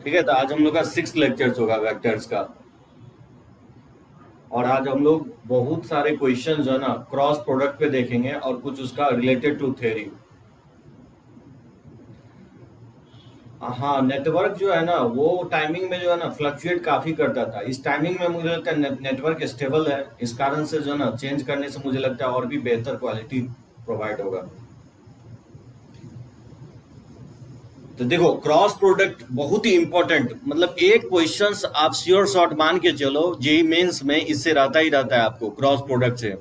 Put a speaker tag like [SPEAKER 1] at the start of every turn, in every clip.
[SPEAKER 1] ठीक है, तो आज हम लोग का 6 लेक्चर्स होगा वेक्टर्स का। और आज हम लोग बहुत सारे क्वेश्चन जो है ना क्रॉस प्रोडक्ट पे देखेंगे और कुछ उसका रिलेटेड टू थ्योरी। हाँ, नेटवर्क जो है ना वो टाइमिंग में जो है ना फ्लक्चुएट काफी करता था। इस टाइमिंग में मुझे लगता है नेटवर्क स्टेबल है, इस कारण से जो है ना चेंज करने से मुझे लगता है और भी बेहतर क्वालिटी प्रोवाइड होगा। तो देखो, क्रॉस प्रोडक्ट बहुत ही इंपॉर्टेंट, मतलब एक क्वेश्चंस आप श्योर शॉट मान के चलो जेई मेंस में इससे रहता ही रहता है आपको क्रॉस प्रोडक्ट से।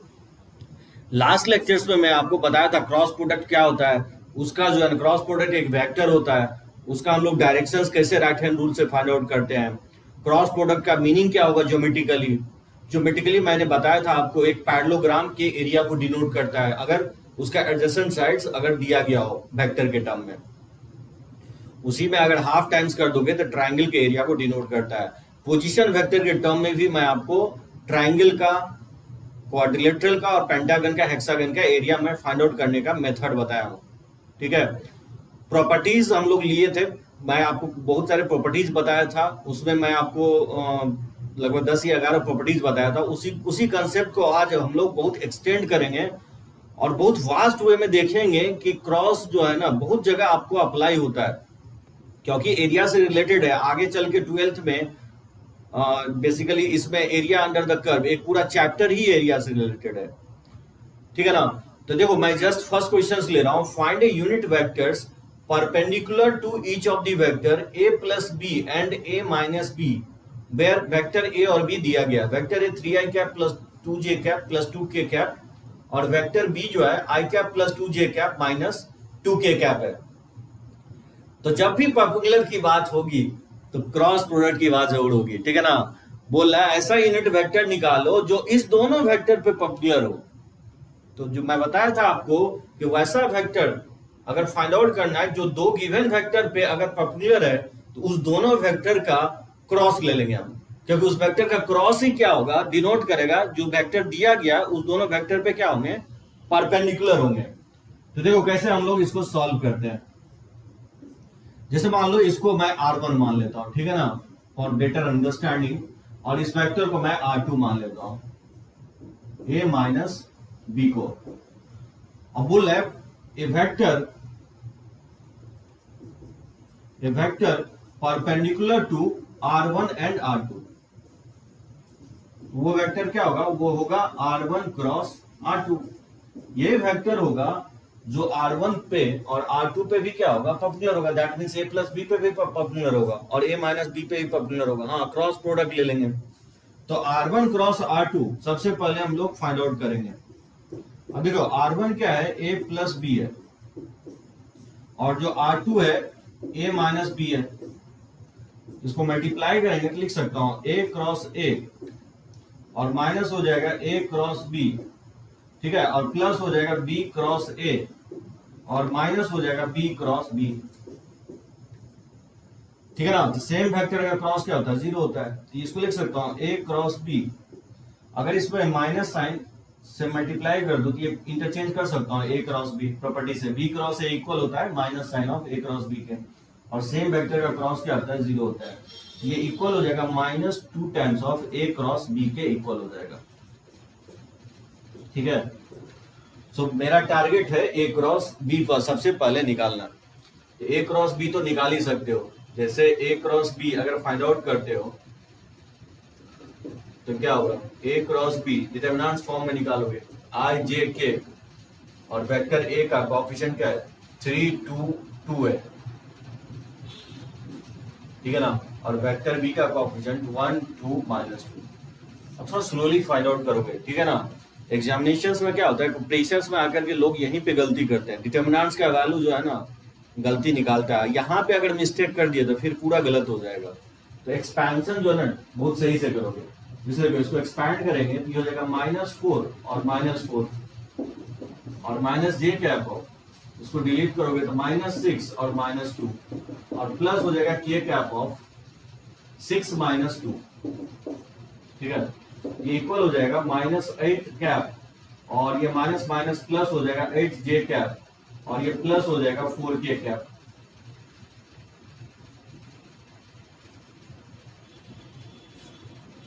[SPEAKER 1] लास्ट लेक्चर्स में मैं आपको बताया था क्रॉस प्रोडक्ट क्या होता है। उसका जो है क्रॉस प्रोडक्ट एक वेक्टर होता है, उसका हम लोग डायरेक्शंस कैसे राइट हैंड रूल से फाइंड आउट करते हैं। क्रॉस प्रोडक्ट का मीनिंग क्या होगा ज्योमेट्रिकली। ज्योमेट्रिकली मैंने बताया था आपको एक पैरेललोग्राम के एरिया को डिनोट करता है अगर उसका एडजेसेंट साइड्स अगर दिया गया हो वेक्टर के टर्म में। उसी में अगर हाफ टाइम्स कर दोगे तो ट्राइंगल के एरिया को डिनोट करता है। पोजीशन वेक्टर के टर्म में भी मैं आपको ट्राइंगल का, क्वाड्रिलेटरल का और पेंटागन का, हेक्सागन का एरिया में फाइंड आउट करने का मेथड बताया हूं। ठीक है, प्रॉपर्टीज हम लोग लिए थे, मैं आपको बहुत सारे प्रॉपर्टीज बताया था। उसमें मैं आपको लगभग 10 या 11 प्रॉपर्टीज बताया था। उसी कंसेप्ट को आज हम लोग बहुत एक्सटेंड करेंगे और बहुत वास्ट वे में देखेंगे कि क्रॉस जो है ना बहुत जगह आपको अप्लाई होता है क्योंकि एरिया से रिलेटेड है। आगे चल के 12th में बेसिकली इसमें एरिया अंडर द कर्व एक पूरा चैप्टर ही एरिया से रिलेटेड है। ठीक है ना। तो देखो, मैं जस्ट फर्स्ट क्वेश्चन ले रहा हूं। Find a unit vectors perpendicular to each of the vector a plus B and a minus B where vector a और b दिया गया। Vector A 3i cap plus 2j cap plus 2k cap और vector b जो है i cap plus 2j cap minus 2k cap है। तो जब भी पर्टिकुलर की बात होगी तो क्रॉस प्रोडक्ट की बात जरूर होगी। ठीक है ना। बोल रहा है ऐसा यूनिट वेक्टर निकालो जो इस दोनों वेक्टर पे पर्टिकुलर हो। तो जो मैं बताया था आपको कि वैसा वेक्टर अगर फाइंड आउट करना है जो दो गिवन वेक्टर पे अगर पर्टिकुलर है तो उस दोनों वेक्टर का क्रॉस ले लेंगे हम, क्योंकि उस वेक्टर का क्रॉस ही क्या होगा, डिनोट करेगा जो वेक्टर दिया गया उस दोनों वेक्टर पे क्या होंगे, परपेंडिकुलर होंगे। तो देखो कैसे हम लोग इसको सॉल्व करते हैं। जैसे मान लो इसको मैं R1 मान लेता हूं, ठीक है ना, फॉर बेटर अंडरस्टैंडिंग, और इस वेक्टर को मैं R2 मान लेता हूं, A माइनस बी को। अब बोल रहा है a vector perpendicular to R1 and R2। वो वेक्टर क्या होगा, वो होगा R1 क्रॉस R2। ये वेक्टर होगा जो R1 पे और R2 पे भी क्या होगा, पर्टिकुलर होगा। That means A plus B पे भी पर्टिकुलर होगा और A माइनस बी पे भी पर्टिकुलर होगा। हाँ, क्रॉस प्रोडक्ट ले लेंगे। तो R1 क्रॉस R2 सबसे पहले हम लोग फाइंड आउट करेंगे। अब देखो R1 क्या है, A प्लस बी है, और जो R2 है A माइनस बी है। इसको मल्टीप्लाई करेंगे तो लिख सकता हूं A क्रॉस A और माइनस हो जाएगा A क्रॉस B, ठीक है, और प्लस हो जाएगा B क्रॉस A और माइनस हो जाएगा B क्रॉस B। ठीक है ना। तो सेम वेक्टर का क्रॉस क्या होता है, 0 होता है। तो इसको लिख सकता हूं A क्रॉस B। अगर इसमें माइनस साइन से मल्टीप्लाई कर दो तो ये इंटरचेंज कर सकता हूं A क्रॉस B प्रॉपर्टी से। B क्रॉस A इक्वल होता है minus sign of A cross B के, और सेम वेक्टर का क्रॉस क्या होता है, 0 होता है। ये इक्वल हो जाएगा minus 2 times of A cross B के इक्वल हो जाएगा। ठीक है। सो मेरा टारगेट है A क्रॉस B पर सबसे पहले निकालना। A क्रॉस B तो निकाल ही सकते हो। जैसे A क्रॉस B अगर फाइंड आउट करते हो तो क्या होगा, A cross B determinant form में निकालोगे I J K, और वेक्टर A का कोएफिशिएंट क्या है, 3 2 2 है। ठीक है ना। और वेक्टर B का कोएफिशिएंट 1 2 माइनस 2। अब थोड़ा स्लोली फाइंड आउट करोगे। ठीक है ना। एग्जामिनेशंस में क्या होता है, प्रीसेस में आकर के लोग यहीं पे गलती करते हैं। डिटरमिनेंट्स का वैल्यू जो है ना गलती निकालता है, यहाँ पे अगर मिस्टेक कर दिया तो फिर पूरा गलत हो जाएगा। तो एक्सपेंशन जो है ना बहुत सही से करोगे। जैसे इसको एक्सपैंड करेंगे तो ये हो जाएगा -4 और -4 और माइनस जे कैप हो, इसको डिलीट करोगे तो -6 और -2 और प्लस हो जाएगा k कैप ऑफ 6 माइनस 2। ठीक है, ये इक्वल हो जाएगा -8 कैप और ये माइनस माइनस प्लस हो जाएगा 8j कैप और ये प्लस हो जाएगा 4k कैप।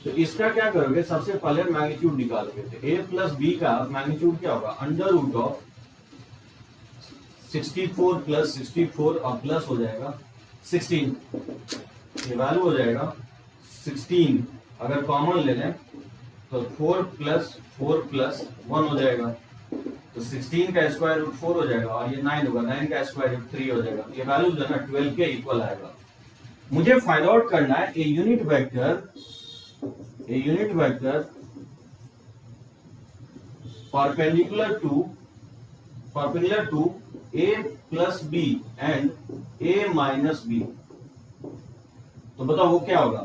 [SPEAKER 1] तो इसका क्या करोगे, सबसे पहले मैग्नीट्यूड निकालोगे। तो a प्लस बी का मैग्नीट्यूड क्या होगा, अंडर रूट ऑफ 64 प्लस 64 और प्लस हो जाएगा 16, ये वैल्यू हो जाएगा 16। अगर कॉमन ले लें तो 4 प्लस 1 हो जाएगा, तो 16 का स्क्वायर रूट 4 हो जाएगा, और ये 9 होगा, 9 का स्क्वायर रूट 3 हो जाएगा। ये वैल्यू जो है ना 12 के इक्वल आएगा। मुझे फाइंड आउट करना है a unit vector perpendicular to a plus B and a minus B. तो बताओ वो क्या होगा।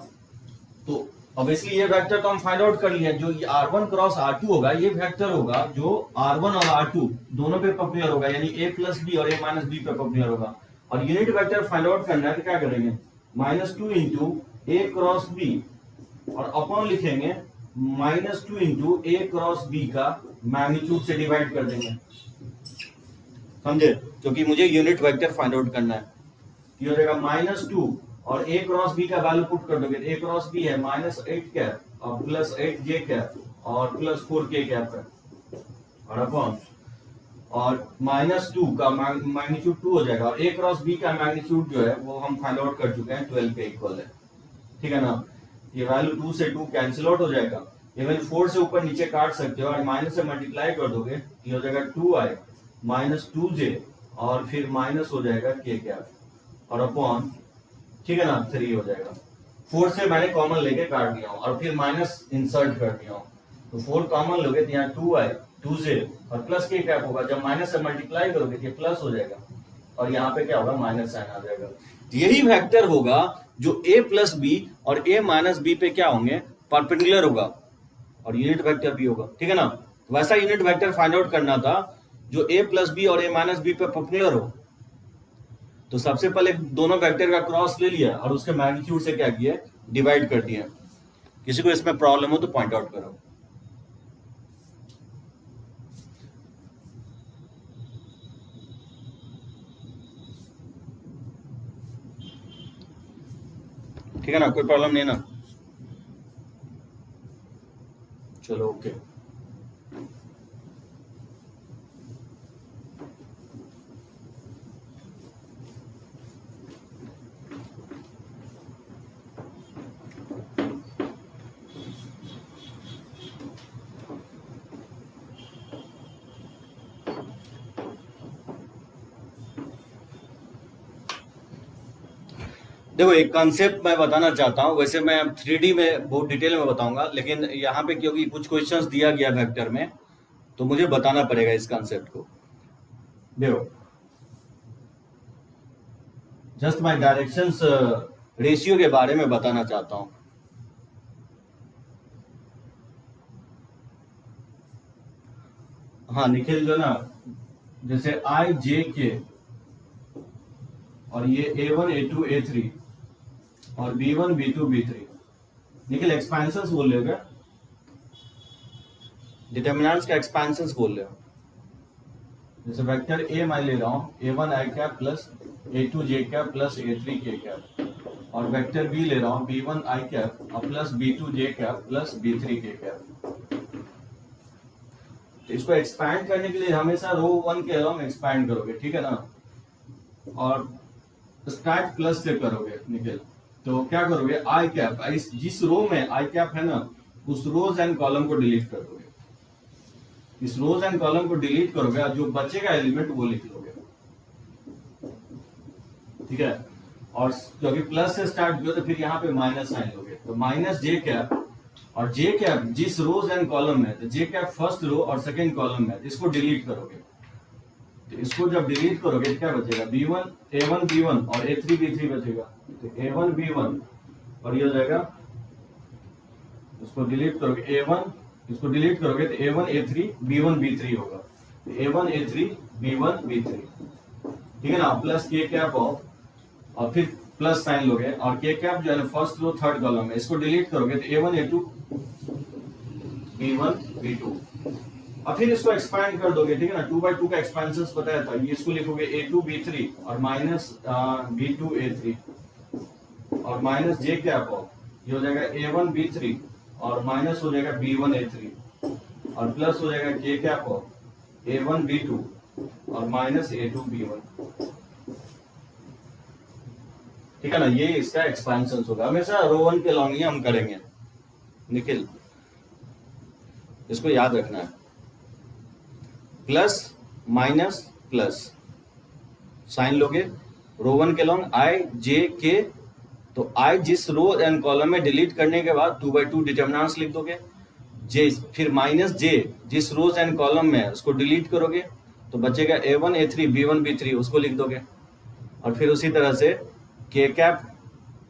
[SPEAKER 1] तो ऑब्वियसली ये वेक्टर तो हम फाइंड आउट कर लिए, जो ये r1 क्रॉस r2 होगा, ये वेक्टर होगा जो r1 और r2 दोनों पे परपेंडिकुलर होगा, यानी a प्लस बी और a माइनस बी पे परपेंडिकुलर होगा। और यूनिट वेक्टर फाइंड आउट करना है तो क्या करेंगे, -2 इंटू a क्रॉस b, और अपॉन लिखेंगे -2 इंटू a क्रॉस b का मैग्नीट्यूड से डिवाइड कर देंगे, समझे, क्योंकि मुझे यूनिट वेक्टर फाइंड आउट करना है। ये हो जाएगा -2 और a क्रॉस b का वैल्यू पुट कर दोगे, a क्रॉस b है -8 कैप और प्लस 8j कैप और प्लस 4k कैप है, और अपॉन और -2 का मैग्नीट्यूड 2 हो जाएगा, और a क्रॉस b का मैग्नीट्यूड जो है वो हम फाइंड आउट कर चुके हैं, 12 के इक्वल है, ठीक है ना। ये वैल्यू 2 से 2 कैंसिल आउट हो जाएगा, इवन 4 से ऊपर नीचे काट सकते हो, और माइनस से मल्टीप्लाई कर दोगे, ये हो जाएगा 2i -2j और फिर माइनस हो जाएगा k कैप और अपॉन, ठीक है ना, 3 हो जाएगा। 4 से मैंने कॉमन लेके काट दिया हूँ और फिर माइनस इंसर्ट कर दिया हूँ, तो 4 कॉमन लोगे तो यहाँ 2i 2j और प्लस k कैप होगा, जब माइनस से मल्टीप्लाई करोगे तो ये प्लस हो जाएगा, और यहाँ पे क्या होगा, माइनस साइन आ जाएगा। यही वेक्टर होगा जो a प्लस बी और a माइनस बी पे क्या होंगे, परपेंडिकुलर होगा, और यूनिट वेक्टर भी होगा, ठीक है ना। वैसा यूनिट वेक्टर फाइंड आउट करना था जो a प्लस बी और a माइनस बी पे परपेंडिकुलर हो। तो सबसे पहले दोनों वेक्टर का क्रॉस ले लिया और उसके मैग्नीट्यूड से क्या किया, डिवाइड कर दिया। किसी को इसमें प्रॉब्लम हो तो पॉइंट आउट करो। ठीक है ना, कोई प्रॉब्लम नहीं ना, चलो ओके। देखो एक कॉन्सेप्ट मैं बताना चाहता हूँ, वैसे मैं 3D में बहुत डिटेल में बताऊंगा, लेकिन यहाँ पे क्योंकि कुछ क्वेश्चंस दिया गया वेक्टर में, तो मुझे बताना पड़ेगा इस कॉन्सेप्ट को। देखो जस्ट मैं डायरेक्शंस रेशियो के बारे में बताना चाहता हूँ। हाँ निखिल, जो ना जैसे आई जे के और ये A1 A2 A3 और B1 B2 B3, Nikhil expansions बोल रहे हो क्या, डिटर्मिनेंट्स का एक्सपेंशंस बोल रहे हो। जैसे वेक्टर A मैं ले रहा हूँ A1 i cap plus A2 j cap plus A3 k cap, और वेक्टर B ले रहा हूँ B1 i कैप और plus B2 j cap plus B3 k cap. तो इसको एक्सपैंड करने के लिए हमेशा रो 1 के अलावा एक्सपैंड करोगे, ठीक है ना, और स्टार्ट प्लस से करोगे निखिल। तो क्या करोगे, आई कैप, जिस रो में आई कैप है ना, उस रोज एंड कॉलम को डिलीट कर दोगे, इस रोज एंड कॉलम को डिलीट करोगे और जो बचेगा एलिमेंट वो लिख लोगे, ठीक है। और क्योंकि प्लस से स्टार्ट किया तो फिर यहाँ पे माइनस साइन लोगे, तो माइनस जे कैप, और जे कैप जिस रोज एंड कॉलम में, तो जे कैप फर्स्ट रो और सेकंड कॉलम में, इसको डिलीट करोगे। तो इसको जब डिलीट करोगे तो क्या बचेगा, B1 A1 B1 और A3 B3 बचेगा। तो A1 B1 और ये हो जाएगा, इसको डिलीट करोगे A1, इसको डिलीट करोगे तो A1 A3 B1 B3 होगा। तो A1 A3 B1 B3, ठीक है ना, प्लस k कैप ऑफ, और फिर प्लस साइन लोगे, और k कैप जो है ना फर्स्ट रो थर्ड कॉलम में, इसको डिलीट करोगे तो A1 A2 B1 B2, और फिर इसको एक्सपैंड कर दोगे, ठीक है ना। 2/2 का एक्सपेंशंस बताया था, ये इसको लिखोगे A2 B3 और माइनस B2 A3 और माइनस j कैप ऑफ, ये हो जाएगा A1 B3 और माइनस हो जाएगा B1 A3 और प्लस हो जाएगा K cap of A1 B2 और माइनस A2 B1। ठीक है ना, ये इसका एक्सपेंशन होगा। हमेशा रो वन के लॉन्ग ही हम करेंगे निखिल, इसको याद रखना है। प्लस माइनस प्लस साइन लोगे, रो वन के लॉन्ग आई जे के, तो आई जिस रो एंड कॉलम में डिलीट करने के बाद 2/2 डिटर्मिनेंट्स लिख दोगे, जे फिर माइनस जे जिस रोज एंड कॉलम में उसको डिलीट करोगे तो बचेगा A1 A3 B1 B3 उसको लिख दोगे, और फिर उसी तरह से के कैप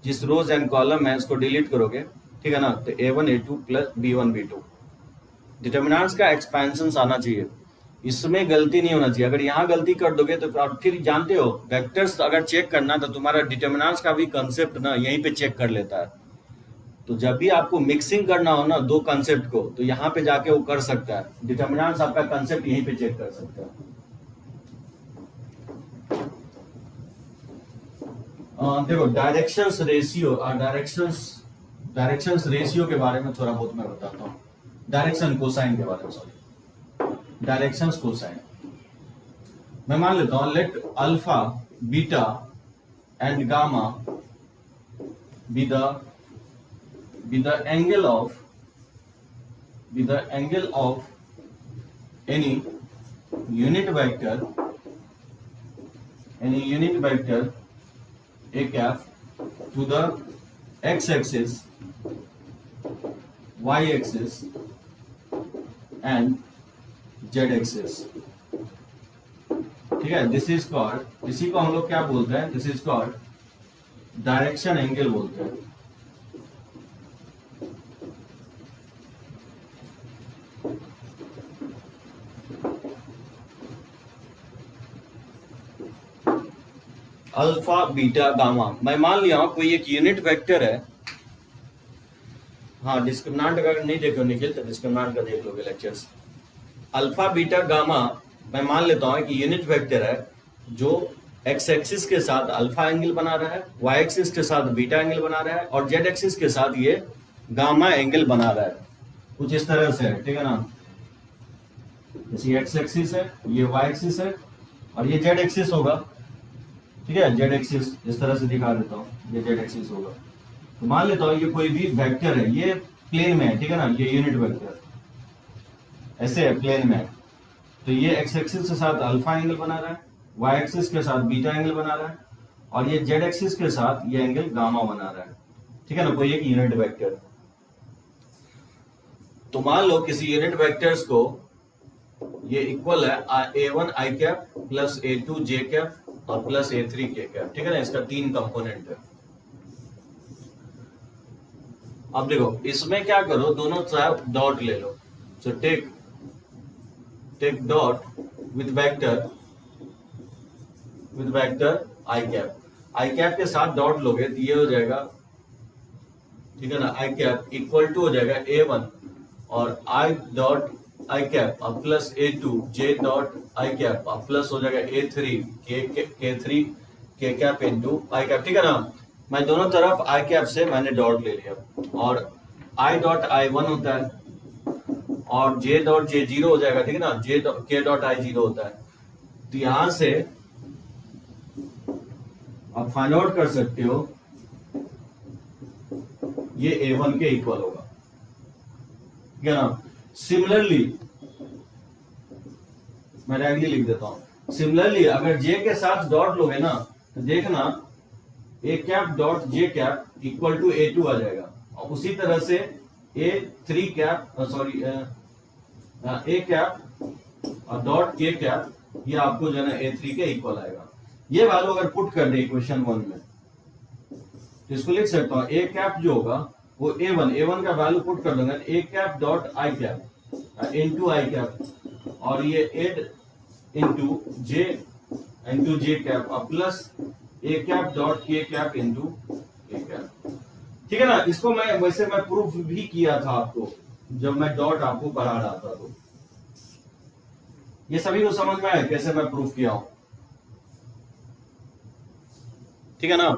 [SPEAKER 1] जिस रोज एंड कॉलम में उसको डिलीट करोगे, ठीक है ना, तो A1 A2 plus B1 B2। Determinants का एक्सपेंशन आना चाहिए, इसमें गलती नहीं होना चाहिए। अगर यहाँ गलती कर दोगे तो फिर जानते हो वेक्टर्स अगर चेक करना तो तुम्हारा डिटर्मिनेंट्स का भी कंसेप्ट ना यहीं पे चेक कर लेता है। तो जब भी आपको मिक्सिंग करना हो ना दो कंसेप्ट को, तो यहाँ पे जाके वो कर सकता है, डिटर्मिनेंट्स आपका कंसेप्ट यहीं पे चेक कर सकता है। देखो डायरेक्शंस रेशियो और डायरेक्शंस रेशियो के बारे में थोड़ा बहुत मैं बताता हूँ। डायरेक्शन कोसाइन के बारे में, सॉरी, डायरेक्शंस कोसाइन मैं मान लेता हूँ, let alpha beta and gamma be the angle of any unit vector a cap to the x axis, y axis and z axis। ठीक है, दिस इज कॉल्ड, इसी को हम लोग क्या बोलते हैं, this is called direction angle बोलते हैं। अल्फा बीटा गामा, मैं मान लिया हूं कोई एक यूनिट वेक्टर है। हाँ, डिस्क्रिमिनेंट अगर नहीं देखो निखिल तो डिस्क्रिमिनेंट का देख लोगे लेक्चर्स। अल्फा बीटा गामा मैं मान लेता हूं कि यूनिट वेक्टर है जो एक्स एक्सिस के साथ अल्फा एंगल बना रहा है, वाई एक्सिस के साथ बीटा एंगल बना रहा है और जेड एक्सिस के साथ ये गामा एंगल बना रहा है। कुछ इस तरह से है, ठीक है ना, जैसे एक्स एक्सिस है, ये वाई एक्सिस है और ये जेड एक्सिस होगा। ठीक है, जेड एक्सिस इस तरह से दिखा देता हूँ, ये जेड एक्सिस होगा। तो मान लेता हूँ ये कोई भी वेक्टर है, ये प्लेन में है, ठीक है ना, ये यूनिट वेक्टर ऐसे है प्लेन में है। तो ये एक्स एक्सिस के साथ अल्फा एंगल बना रहा है, वाई एक्सिस के साथ बीटा एंगल बना रहा है और ये जेड एक्सिस के साथ ये एंगल गामा बना रहा है। ठीक है ना, कोई एक यूनिट वेक्टर। तो मान लो किसी यूनिट वेक्टर्स को ये इक्वल है A1 आई कैप प्लस A2 जे कैप और प्लस A3 के कैप। ठीक है ना, इसका 3 कंपोनेंट है। अब देखो इसमें क्या करो, दोनों तरफ डॉट ले लो। So take dot with vector I cap. I cap के साथ डॉट लोगे तो ये हो जाएगा, ठीक है ना, आई कैप इक्वल टू हो जाएगा A1 और आई डॉट आई कैप अब plus A2 J dot I cap अब प्लस हो जाएगा A3 K3 के कैप इनटू आई कैप। ठीक है ना, मैं दोनों तरफ आई कैप से मैंने डॉट ले लिया और आई डॉट आई 1 होता है और जे डॉट जे 0 हो जाएगा। ठीक है ना, के डॉट आई 0 होता है। तो यहां से आप फाइंड आउट कर सकते हो ये A1 के इक्वल होगा। ठीक है ना, सिमिलरली मैं डायरेक्टली लिख देता हूं। सिमिलरली अगर जे के साथ डॉट लोगे ना तो देखना A cap dot J cap equal to A2 आ जाएगा और उसी तरह से A3 cap sorry A cap और डॉट के कैप ये आपको जो है ना A3 के इक्वल आएगा। ये वैल्यू अगर पुट कर दे इक्वेशन 1 में तो इसको लिख सकता हूं ए कैप जो होगा वो A1 का वैल्यू पुट कर दूंगा A cap dot I cap into I cap और ये एड इनटू जे कैप और plus A cap dot K cap into K cap. ठीक है ना, इसको मैं वैसे मैं प्रूफ भी किया था आपको जब मैं डॉट आपको पढ़ा रहा था। तो ये सभी को समझ में आया कैसे मैं प्रूफ किया हूं। ठीक है ना,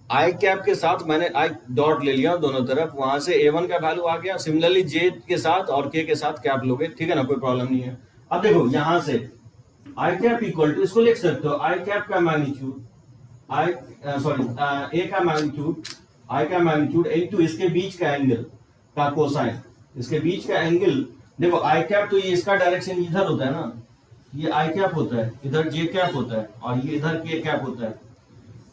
[SPEAKER 1] आई कैप के साथ मैंने आई डॉट ले लिया दोनों तरफ, वहां से A1 का वैल्यू आ गया। सिमिलरली जे के साथ और के साथ कैप लोगे, ठीक है ना, कोई प्रॉब्लम नहीं है। अब देखो यहां से आई कैप इक्वल टू, इसको लिख सकते हो आई कैप का मैग्नीट्यूड, आई सॉरी ए का मैग्नीट्यूड, आई का मैग्नीट्यूड इनटू इसके बीच का एंगल का कोसाइन। इसके बीच का एंगल देखो, आई कैप तो ये इसका डायरेक्शन इधर होता है ना, ये आई कैप होता है, इधर जे कैप होता है, और ये इधर के कैप होता है।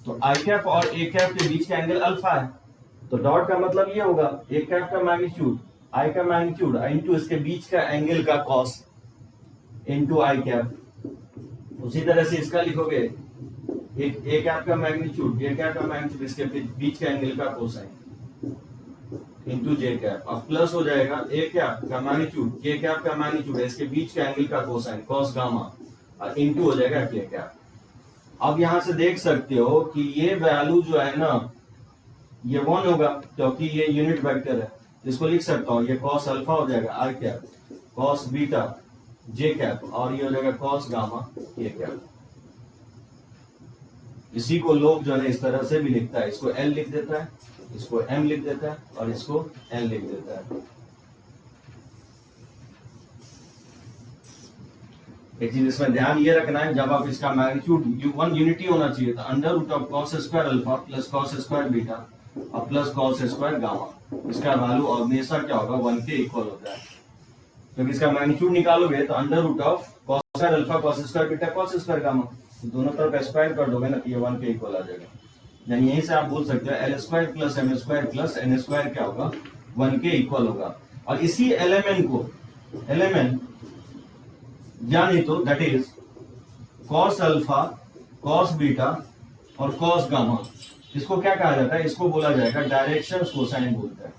[SPEAKER 1] तो आई कैप और ए कैप के बीच का एंगल अल्फा है, तो डॉट का मतलब ये होगा ए कैप का मैग्नीट्यूड, आई का मैग्नीट्यूड इनटू इसके बीच का एंगल का कॉस इनटू आई कैप। उसी तरह से इसका लिखोगे ए कैप का मैग्नीट्यूड, ए कैप का मैग्नीट्यूड इसके बीच का एंगल का कोसाइन इनटू जे कैप। अब प्लस हो जाएगा ए कैप का मैग्नीट्यूड, के कैप का मैग्नीट्यूड इसके बीच का एंगल का कोसाइन कॉस गामा, और इनटू हो जाएगा के कैप। अब यहां से देख सकते हो कि ये वैल्यू जो है ना, ये 1 होगा क्योंकि ये यूनिट वेक्टर है। इसको लिख सकता हूं, ये कॉस अल्फा हो जाएगा आई कैप, कॉस बीटा जे कैप, और ये हो जाएगा कॉस गामा के कैप। इसी को लोग जो है इस तरह से भी लिखता है, इसको एल लिख देता है, इसको एम लिख देता है, और इसको एन लिख देता है। एक चीज इसमें ध्यान ये रखना है, जब आप इसका मैग्नीट्यूड वन यूनिटी होना चाहिए, तो under root of cos square alpha plus cos square beta और प्लस कॉस स्क्वायर गामा, इसका वैल्यू हमेशा क्या होगा 1 के इक्वल होता है। जब इसका मैग्नीट्यूड निकालोगे तो under root of cos square alpha cos square beta cos square gamma, तो दोनों तरफ स्क्वायर कर दोगे ना, तो ये 1 के इक्वल आ जाएगा। यानी यहीं से आप बोल सकते हो L square plus M square plus N square क्या होगा 1 के इक्वल होगा। और इसी एलिमेंट को एलिमेंट यानी तो that is cos alpha cos beta और कॉस गामा, इसको क्या कहा जाता है, इसको बोला जाएगा डायरेक्शन कोसाइन बोलते हैं।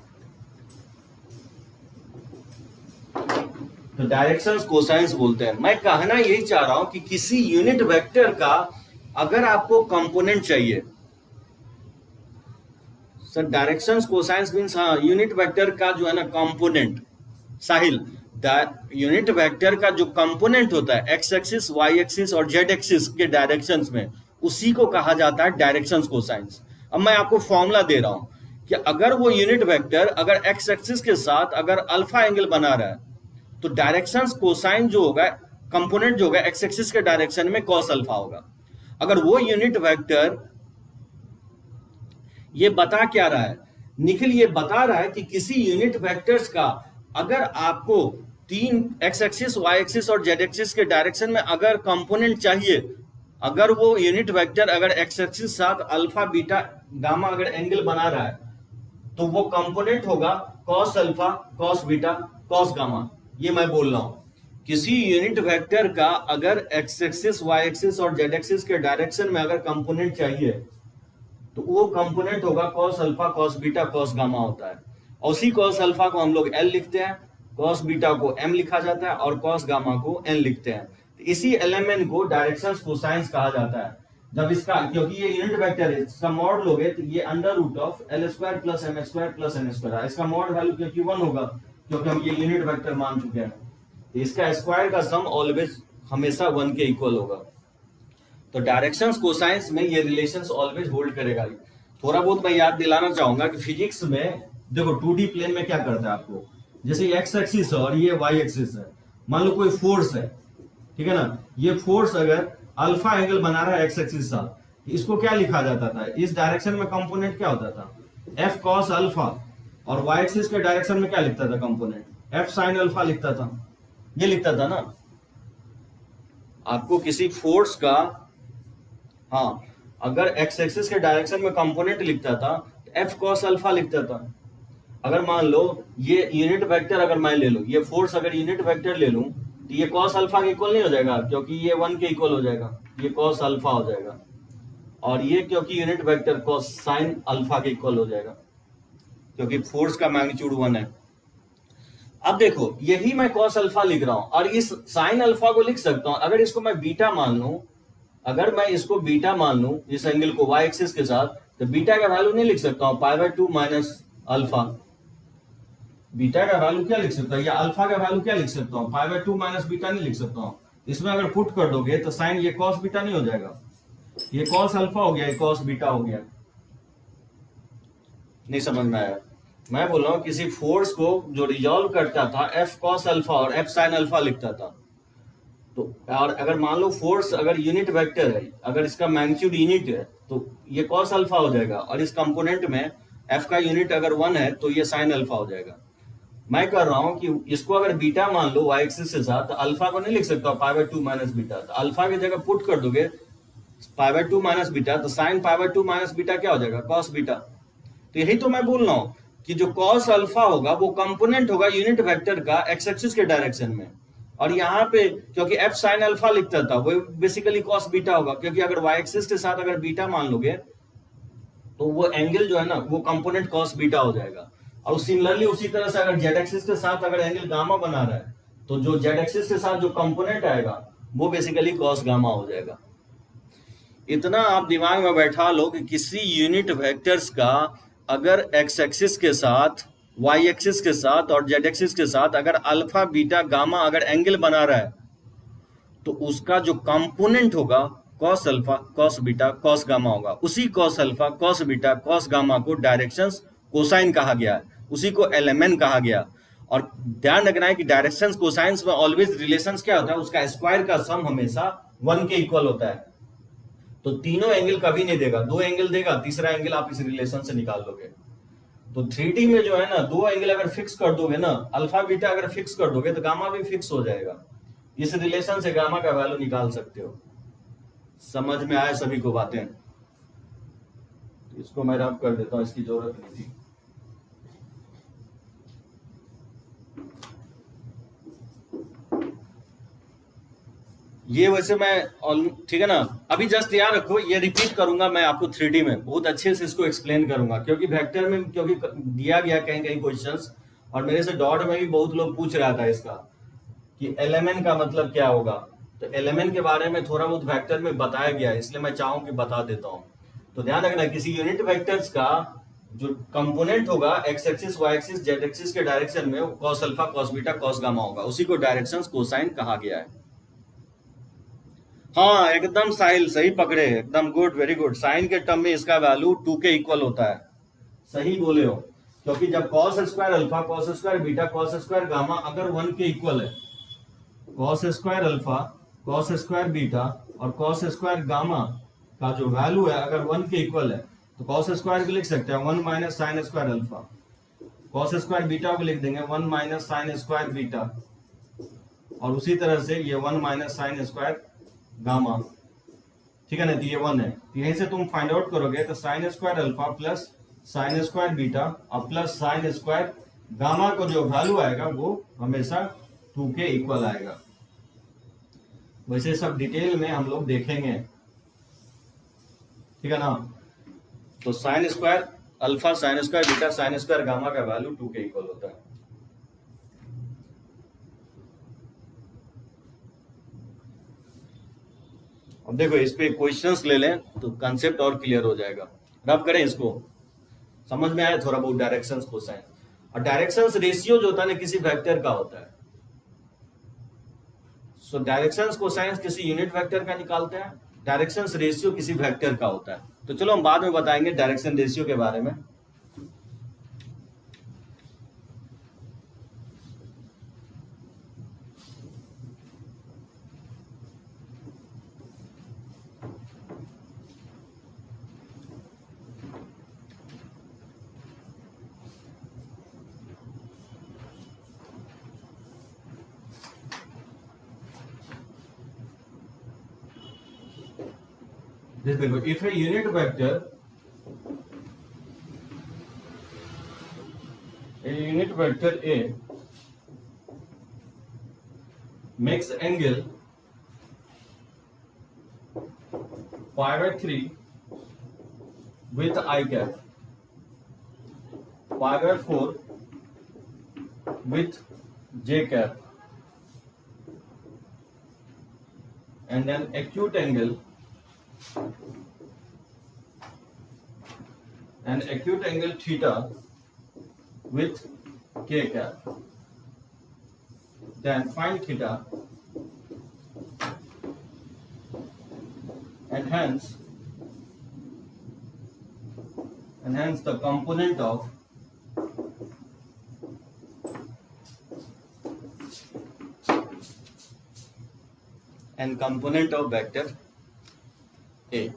[SPEAKER 1] तो डायरेक्शन कोसाइंस बोलते हैं। मैं कहना यही चाह रहा हूं कि किसी यूनिट वेक्टर का अगर आपको कंपोनेंट चाहिए, सर डायरेक्शन कोसाइंस मींस हाँ यूनिट वेक्टर का जो है ना कंपोनेंट, साहिल यूनिट वेक्टर का जो कंपोनेंट होता है एक्स एक्सिस वाई एक्सिस और जेड एक्सिस के डायरेक्शंस में, उसी को कहा जाता है डायरेक्शंस कोसाइंस। अब मैं आपको फॉर्मूला दे रहा हूं कि अगर वो यूनिट वेक्टर अगर एक्स एक्सिस के साथ अगर अल्फा एंगल बना रहा है, तो डायरेक्शंस कोसाइन जो होगा, कंपोनेंट जो होगा एक्स एक्सिस के डायरेक्शन में कॉस अल्फा होगा। अगर वो यूनिट वेक्टर ये बता क्या रहा है निखिल, ये बता रहा है कि किसी यूनिट वेक्टर्स का अगर आपको 3 एक्स एक्सिस वाई एक्सिस और जेड एक्सिस के डायरेक्शन में अगर कंपोनेंट चाहिए, अगर वो यूनिट वेक्टर अगर एक्स एक्सिस साथ अल्फा बीटा गामा अगर एंगल बना रहा है, तो वो कंपोनेंट होगा cos alpha cos beta cos gamma. ये मैं बोल रहा हूं, किसी यूनिट वेक्टर का अगर एक्स एक्सिस वाई एक्सिस और जेड एक्सिस के डायरेक्शन में अगर कंपोनेंट चाहिए, तो वो कंपोनेंट होगा cos alpha cos beta cos gamma होता है। और उसी कॉस अल्फा को हम लोग एल लिखते हैं, कॉस बीटा को एम लिखा जाता है, और कॉस गामा को एन लिखते हैं। तो इसी एलिमेंट को डायरेक्शंस कोसाइंस कहा जाता है। जब इसका, क्योंकि ये यूनिट वेक्टर है, इसका मॉड लोगे तो ये under root of L square plus M square plus N square, इसका मॉड वैल्यू क्योंकि 1 होगा, क्योंकि हम ये यूनिट वेक्टर मान चुके हैं, तो इसका स्क्वायर का सम ऑलवेज हमेशा 1 के इक्वल होगा। तो डायरेक्शंस कोसाइंस में ये रिलेशंस ऑलवेज होल्ड करेगा। थोड़ा बहुत मैं याद दिलाना चाहूंगा कि फिजिक्स में देखो 2D प्लेन में क्या करता है आपको, जैसे एक्स एक्सिस है और ये वाई एक्सिस है, मान लो कोई फोर्स है, ठीक है ना, ये फोर्स अगर अल्फा एंगल बना रहा है एक्स एक्सिस साथ, इसको क्या लिखा जाता था, इस डायरेक्शन में कंपोनेंट क्या होता था एफ कॉस अल्फा, और वाई एक्सिस के डायरेक्शन में क्या लिखता था कंपोनेंट एफ साइन अल्फा लिखता था, ये लिखता था ना। आपको किसी फोर्स का, हाँ, अगर एक्स एक्सिस के डायरेक्शन में कंपोनेंट लिखता था तो एफ कॉस अल्फा लिखता था। अगर मान लो ये यूनिट वेक्टर अगर मैं ले लूं, ये फोर्स अगर यूनिट वेक्टर ले लूं, तो ये कॉस अल्फा के इक्वल नहीं हो जाएगा, क्योंकि ये 1 के इक्वल हो जाएगा, ये कॉस अल्फा हो जाएगा, और ये क्योंकि unit vector cos sine alpha के इक्वल हो जाएगा, क्योंकि फोर्स का मैग्नीट्यूड 1 है। अब देखो यही मैं कॉस अल्फा लिख रहा हूं, और इस साइन अल्फा को लिख सकता हूं, अगर इसको मैं बीटा मान लूं, अगर मैं इसको बीटा मान लूं इस एंगल को वाई एक्सिस के साथ, तो बीटा का वैल्यू नहीं लिख सकता हूं π/2 माइनस अल्फा। बीटा का वैल्यू क्या लिख सकता हूं, या अल्फा का वैल्यू क्या लिख सकता हूं, π/2 माइनस बीटा नहीं लिख सकता हूं। इसमें अगर पुट कर दोगे तो साइन ये कॉस बीटा नहीं हो जाएगा, ये कॉस अल्फा हो गया, ये कॉस बीटा हो गया। नहीं समझ में आया। मैं बोल रहा हूँ किसी फोर्स को जो रिजॉल्व करता था एफ कॉस अल्फा और एफ साइन अल्फा लिखता था, तो और अगर मान लो फोर्स अगर यूनिट वेक्टर है, अगर इसका मैग्नीट्यूड यूनिट है तो ये कॉस अल्फा हो जाएगा, और इस कंपोनेंट में एफ का यूनिट अगर 1 है तो ये साइन अल्फा हो जाएगा। मैं कर रहा हूं कि इसको अगर बीटा मान लो वाई एक्सिस के साथ, तो अल्फा को नहीं लिख सकता पाई बाय 2 माइनस बीटा, तो अल्फा की जगह पुट कर दोगे पाई बाय 2 माइनस बीटा, तो sine pi by 2 minus beta क्या हो जाएगा, कॉस बीटा। तो यही तो मैं बोल रहा हूँ कि जो कॉस अल्फा होगा वो कंपोनेंट होगा यूनिट वेक्टर का एक्स एक्सिस के डायरेक्शन में, और यहाँ पे क्योंकि एफ साइन अल्फा लिखता था वो बेसिकली कॉस बीटा होगा, क्योंकि अगर वाई एक्सिस के साथ अगर बीटा मान लोगे तो वो एंगल जो है ना वो कंपोनेंट कॉस बीटा हो जाएगा। और सिमिलरली उसी तरह से अगर जेड एक्सिस के साथ अगर एंगल गामा बना रहा है तो जो जेड एक्सिस के साथ जो कंपोनेंट आएगा वो बेसिकली कॉस गामा हो जाएगा। इतना आप दिमाग में बैठा लो कि किसी यूनिट वेक्टर्स का अगर एक्स एक्सिस के साथ, वाई एक्सिस के साथ और जेड एक्सिस के साथ अगर अल्फा बीटा गामा अगर एंगल बना रहा है तो उसका जो कंपोनेंट होगा cos alpha cos beta cos gamma होगा। उसी cos alpha cos beta cos gamma को डायरेक्शंस कोसाइन कहा गया है, उसी को एलएमएन कहा गया। और ध्यान रखना है कि डायरेक्शंस कोसाइंस में ऑलवेज रिलेशंस क्या होता है, उसका स्क्वायर का सम हमेशा 1 के इक्वल होता है। तो तीनों एंगल कभी नहीं देगा, 2 एंगल देगा, तीसरा एंगल आप इस रिलेशन से निकाल लोगे। तो 3D में जो है ना 2 एंगल अगर फिक्स कर दोगे ना, अल्फा बीटा अगर फिक्स कर दोगे तो गामा भी फिक्स हो जाएगा। इस रिलेशन से गामा का वैल्यू निकाल सकते हो। समझ में आए सभी को बातें? इसको मैं रब कर देता हूं, इसकी जरूरत नहीं थी। ये वैसे मैं ठीक है ना, अभी जस्ट याद रखो ये रिपीट करूंगा मैं आपको 3D में बहुत अच्छे से इसको एक्सप्लेन करूंगा, क्योंकि वेक्टर में क्योंकि दिया गया कहीं कहीं क्वेश्चंस, और मेरे से डॉट में भी बहुत लोग पूछ रहा था इसका कि एलएमएन का मतलब क्या होगा। तो एलएमएन के बारे में थोड़ा बहुत वेक्टर में बताया गया है, इसलिए मैं चाहूँ कि बता देता हूँ। तो ध्यान रखना किसी यूनिट वेक्टर्स का जो कंपोनेंट होगा X axis Y axis Z axis के डायरेक्शन में cos alpha cos beta cos gamma होगा, उसी को डायरेक्शंस कोसाइन कहा गया है। हाँ एकदम साहिल सही पकड़े, एकदम गुड, वेरी गुड। साइन के टर्म में इसका वैल्यू 2 के इक्वल होता है, सही बोले हो। क्योंकि जब cos square alpha cos square beta cos square gamma अगर 1 के इक्वल है, cos square alpha cos square beta और कॉस स्क्वायर गामा का जो वैल्यू है अगर 1 के इक्वल है, तो कॉस स्क्वायर को लिख सकते हैं 1 minus sine square alpha, cos square beta को लिख देंगे 1 माइनस साइन स्क्वायर बीटा, और उसी तरह से ये 1 माइनस साइन स्क्वायर गामा। ठीक है ना, तो ये 1 है, तो यहीं से तुम फाइंड आउट करोगे तो sine square alpha plus sine square beta और प्लस साइन स्क्वायर गामा को जो वैल्यू आएगा वो हमेशा 2 के इक्वल आएगा। वैसे सब डिटेल में हम लोग देखेंगे, ठीक है ना। तो sine square alpha sine square beta sine square gamma का वैल्यू 2 के इक्वल होता है। अब देखो इस पे क्वेश्चंस ले लें तो कंसेप्ट और क्लियर हो जाएगा। रब करें इसको, समझ में आया थोड़ा बहुत डायरेक्शंस कोसाइन। और डायरेक्शंस रेशियो जो होता है ना किसी वेक्टर का होता है। सो डायरेक्शंस कोसाइन किसी यूनिट वेक्टर का निकालते हैं, डायरेक्शंस रेशियो किसी वेक्टर का होता है। तो चलो हम बाद में बताएंगे डायरेक्शन रेशियो के बारे में। देखो if a unit vector A makes angle pi by 3 with I cap, pi by 4 with J cap, and an acute angle theta with K cap, then find theta, and hence and hence the component of vector A।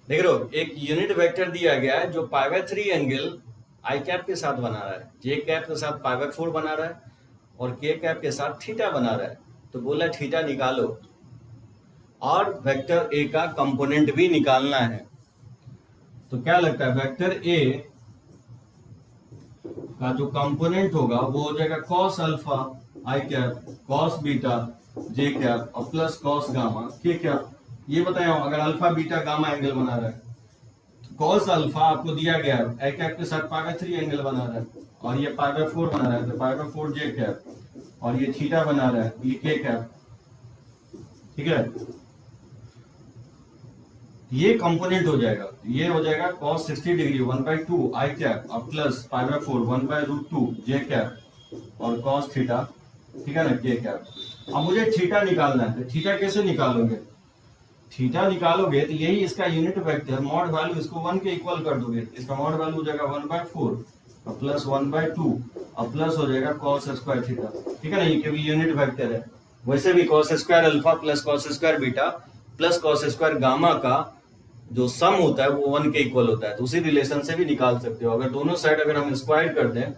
[SPEAKER 1] देख रहे हो, एक unit vector दिया गया है जो π/3 angle आई cap के साथ बना रहा है, जे कैप के साथ π/4 बना रहा है और के कैप के साथ थीटा बना रहा है। तो बोला थीटा निकालो और वेक्टर ए का कंपोनेंट भी निकालना है। तो क्या लगता है, वेक्टर ए का जो कंपोनेंट होगा वो हो जाएगा कॉस अल्फा आई कैप, कॉस बीटा जे कैप और प्लस कॉस गामा के कैप। ये बताया अगर अल्फा बीटा गामा एंगल बना रहा है, तो कॉस अल्फा आपको दिया गया है आई कैप के साथ π/3 एंगल बना रहा है और ये π/4 बना रहा है, तो π/4 जे कैप और ये थीटा बना रहा है, ये के कैप। ठीक है, ये कंपोनेंट हो जाएगा, ये हो जाएगा cos 60 डिग्री 1/2 आई कैप और प्लस π/4 1/√2 जे कैप और cos थीटा, ठीक है ना, के कैप। अब मुझे थीटा निकालना है, तो थीटा कैसे निकालोगे, थीटा निकालोगे तो यही इसका यूनिट वेक्टर मॉड वैल्यू इसको 1 के इक्वल कर दोगे, इसका मॉड वैल्यू हो जाएगा 1/4 और प्लस 1/2 और प्लस हो जाएगा cos स्क्वायर थीटा। ठीक है ना, ये क्योंकि यूनिट वेक्टर है। वैसे भी cos square alpha plus cos square beta plus cos square gamma का जो सम होता है वो 1 के इक्वल होता है, तो उसी रिलेशन से भी निकाल सकते हो। अगर दोनों साइड अगर हम स्क्वायर कर दें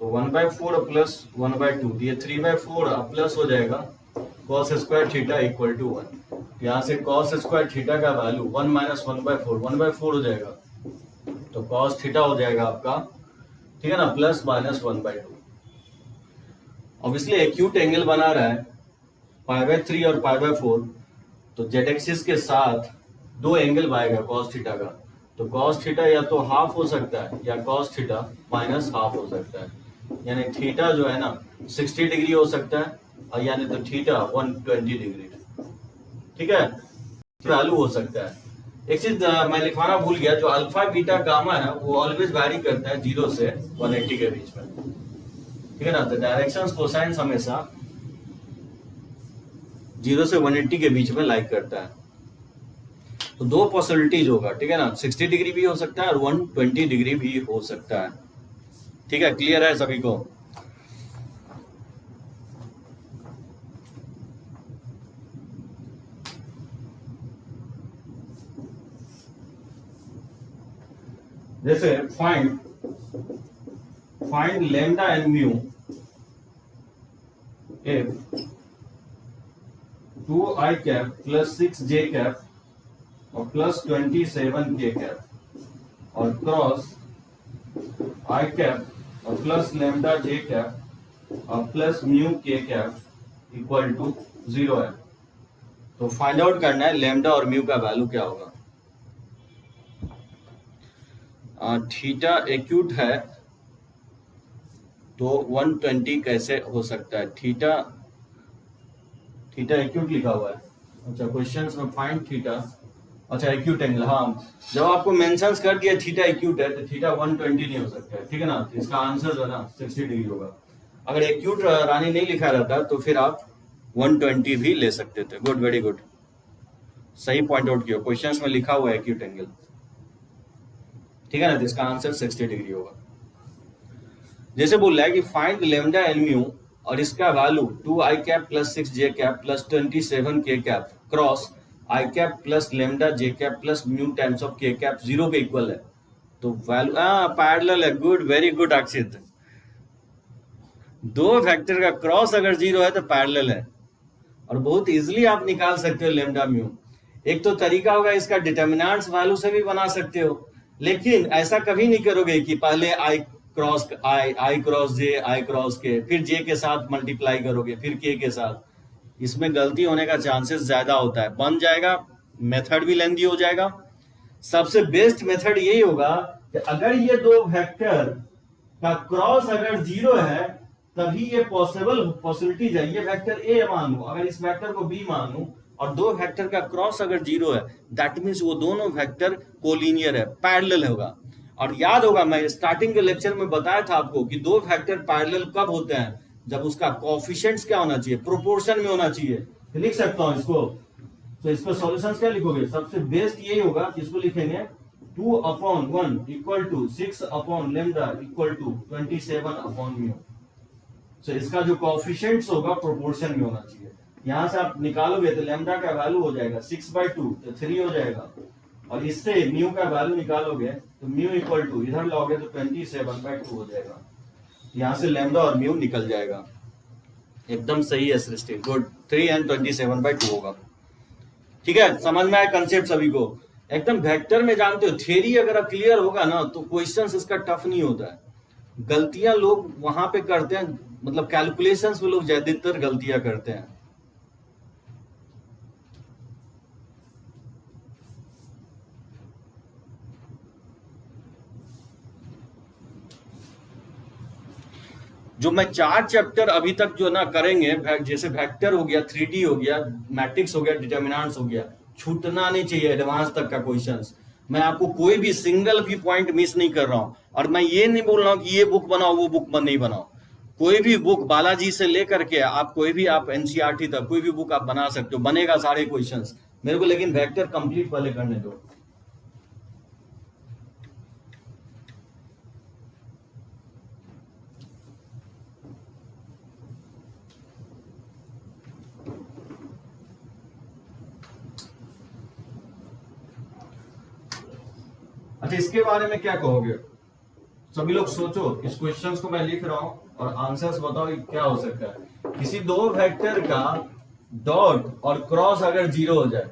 [SPEAKER 1] तो 1/4 प्लस 1/2, ये 3/4 प्लस हो जाएगा cos square theta equal to 1। यहाँ से cos स्क्वायर थीटा का वैल्यू 1 माइनस 1/4 हो जाएगा, तो cos थीटा हो जाएगा आपका, ठीक है ना, plus minus 1/2। Obviously acute angle बना रहा है π/3 और π/4, तो जेड एक्सिस के साथ दो एंगल बनाएगा cos थीटा का, तो cos थीटा या तो हाफ हो सकता है या cos थीटा माइनस हाफ हो सकता है, यानी थीटा जो है ना 60 डिग्री हो सकता है और यानी तो थीटा 120 डिग्री। ठीक है, वैल्यू हो सकता है। एक चीज मैं लिखवाना भूल गया, जो अल्फा बीटा गामा है वो ऑलवेज वैरी करता है 0 से 180 के बीच में। ठीक है ना, तो डायरेक्शंस कोसाइंस हमेशा 0 से 180 के बीच में लाइक करता है। तो दो पॉसिबिलिटीज होगा, ठीक है ना, 60 डिग्री भी हो सकता है और 120 डिग्री भी हो सकता है। ठीक है, क्लियर है सभी को? जैसे find lambda and mu if 2i cap plus 6j cap और प्लस 27k कैप और क्रॉस i कैप और प्लस लैम्डा j कैप और plus mu k cap equal to 0 है। तो फाइंड आउट करना है लैम्डा और म्यू का वैल्यू क्या होगा। थीटा एक्यूट है तो 120 कैसे हो सकता है, थीटा एक्यूट लिखा हुआ है। अच्छा, क्वेश्चंस में फाइंड थीटा, अच्छा एक्यूट एंगल, हाँ जब आपको मेंशंस कर दिया थीटा एक्यूट है तो थीटा 120 नहीं हो सकता है। ठीक है ना, तो इसका आंसर जो है ना 60 डिग्री होगा। अगर एक्यूट रानी नहीं लिखा रहता तो फिर आप 120 भी ले सकते थे। गुड, वेरी गुड, सही पॉइंट आउट किया, क्वेश्चंस में लिखा हुआ है एक्यूट एंगल। ठीक है ना, तो इसका आंसर 60 डिग्री होगा। जैसे बोल रहा है कि फाइंड लैम्डा एंड म्यू और इसका value 2i cap plus 6j cap plus 27k cap cross i cap plus lambda j cap plus mu times of k cap 0 के इक्वल है। तो वैल्यू पैरेलल है। गुड, वेरी गुड अक्षित, दो vector का cross अगर 0 है तो पैरेलल है और बहुत इजीली आप निकाल सकते हो लैम्डा म्यू। एक तो तरीका होगा इसका डिटर्मिनेंट्स वैल्यू से भी बना सकते हो, लेकिन ऐसा कभी नहीं करोगे कि पहले आई क्रॉस जे आई क्रॉस के फिर जे के साथ मल्टीप्लाई करोगे फिर के साथ। इसमें गलती होने का चांसेस ज्यादा होता है, बन जाएगा, मेथड भी लेंदी हो जाएगा। सबसे बेस्ट मेथड यही होगा कि अगर ये दो वेक्टर का क्रॉस अगर 0 है तभी ये पॉसिबिलिटीज है। ये वेक्टर ए मान लूं, अगर इस वेक्टर को बी मान लूं और दो वेक्टर का क्रॉस अगर 0 है, दैट मीन्स वो दोनों वेक्टर कोलिनियर है, पैरेलल होगा। और याद होगा मैं स्टार्टिंग के लेक्चर में बताया था आपको कि दो वेक्टर पैरेलल कब होते हैं, जब उसका कोएफिशिएंट्स क्या होना चाहिए, प्रोपोर्शन में होना चाहिए। लिख सकता हूं इसको, तो इसका सॉल्यूशन क्या लिखोगे? सबसे बेस्ट यही होगा कि इसको लिखेंगे 2/1 equal to 6 lambda equal to 27/म्यू। तो इसका जो कोएफिशिएंट्स होगा प्रोपोर्शन में होना चाहिए। यहां से आप निकालोगे तो लेमडा का वैल्यू हो जाएगा 6/2 तो 3 हो जाएगा, और इससे म्यू का वैल्यू निकालोगे तो म्यू इक्वल टू इधर लाओगे तो 27/2 हो जाएगा। यहां से लेमडा और म्यू निकल जाएगा। एकदम सही है सृष्टि, गुड। 3 एंड 27/2 होगा। ठीक है, समझ में आया कंसेप्ट सभी को? एकदम वेक्टर में जानते हो, थ्योरी अगर क्लियर होगा ना तो क्वेश्चंस इसका टफ नहीं होता है। गलतियां लोग वहां पे करते हैं, मतलब कैलकुलेशंस में लोग ज्यादातर गलतियां करते हैं। जो मैं 4 चैप्टर अभी तक जो ना करेंगे, जैसे वेक्टर हो गया, 3D हो गया, मैट्रिक्स हो गया, डिटर्मिनेंट्स हो गया, छूटना नहीं चाहिए एडवांस तक का क्वेश्चंस। मैं आपको कोई भी सिंगल भी पॉइंट मिस नहीं कर रहा हूं, और मैं ये नहीं बोल रहा हूं कि ये बुक बनाओ वो बुक नहीं बनाओ। कोई भी बुक बालाजी से लेकर के आप कोई भी आप एनसीईआरटी तक कोई भी बुक आप बना सकते हो, बनेगा सारे क्वेश्चंस। मेरे को लेकिन वेक्टर कंप्लीट वाले करने दो। अच्छा, इसके बारे में क्या कहोगे? सभी लोग सोचो, इस क्वेश्चंस को मैं लिख रहा हूं और आंसर्स बताओ कि क्या हो सकता है। किसी दो वेक्टर का डॉट और क्रॉस अगर 0 हो जाए,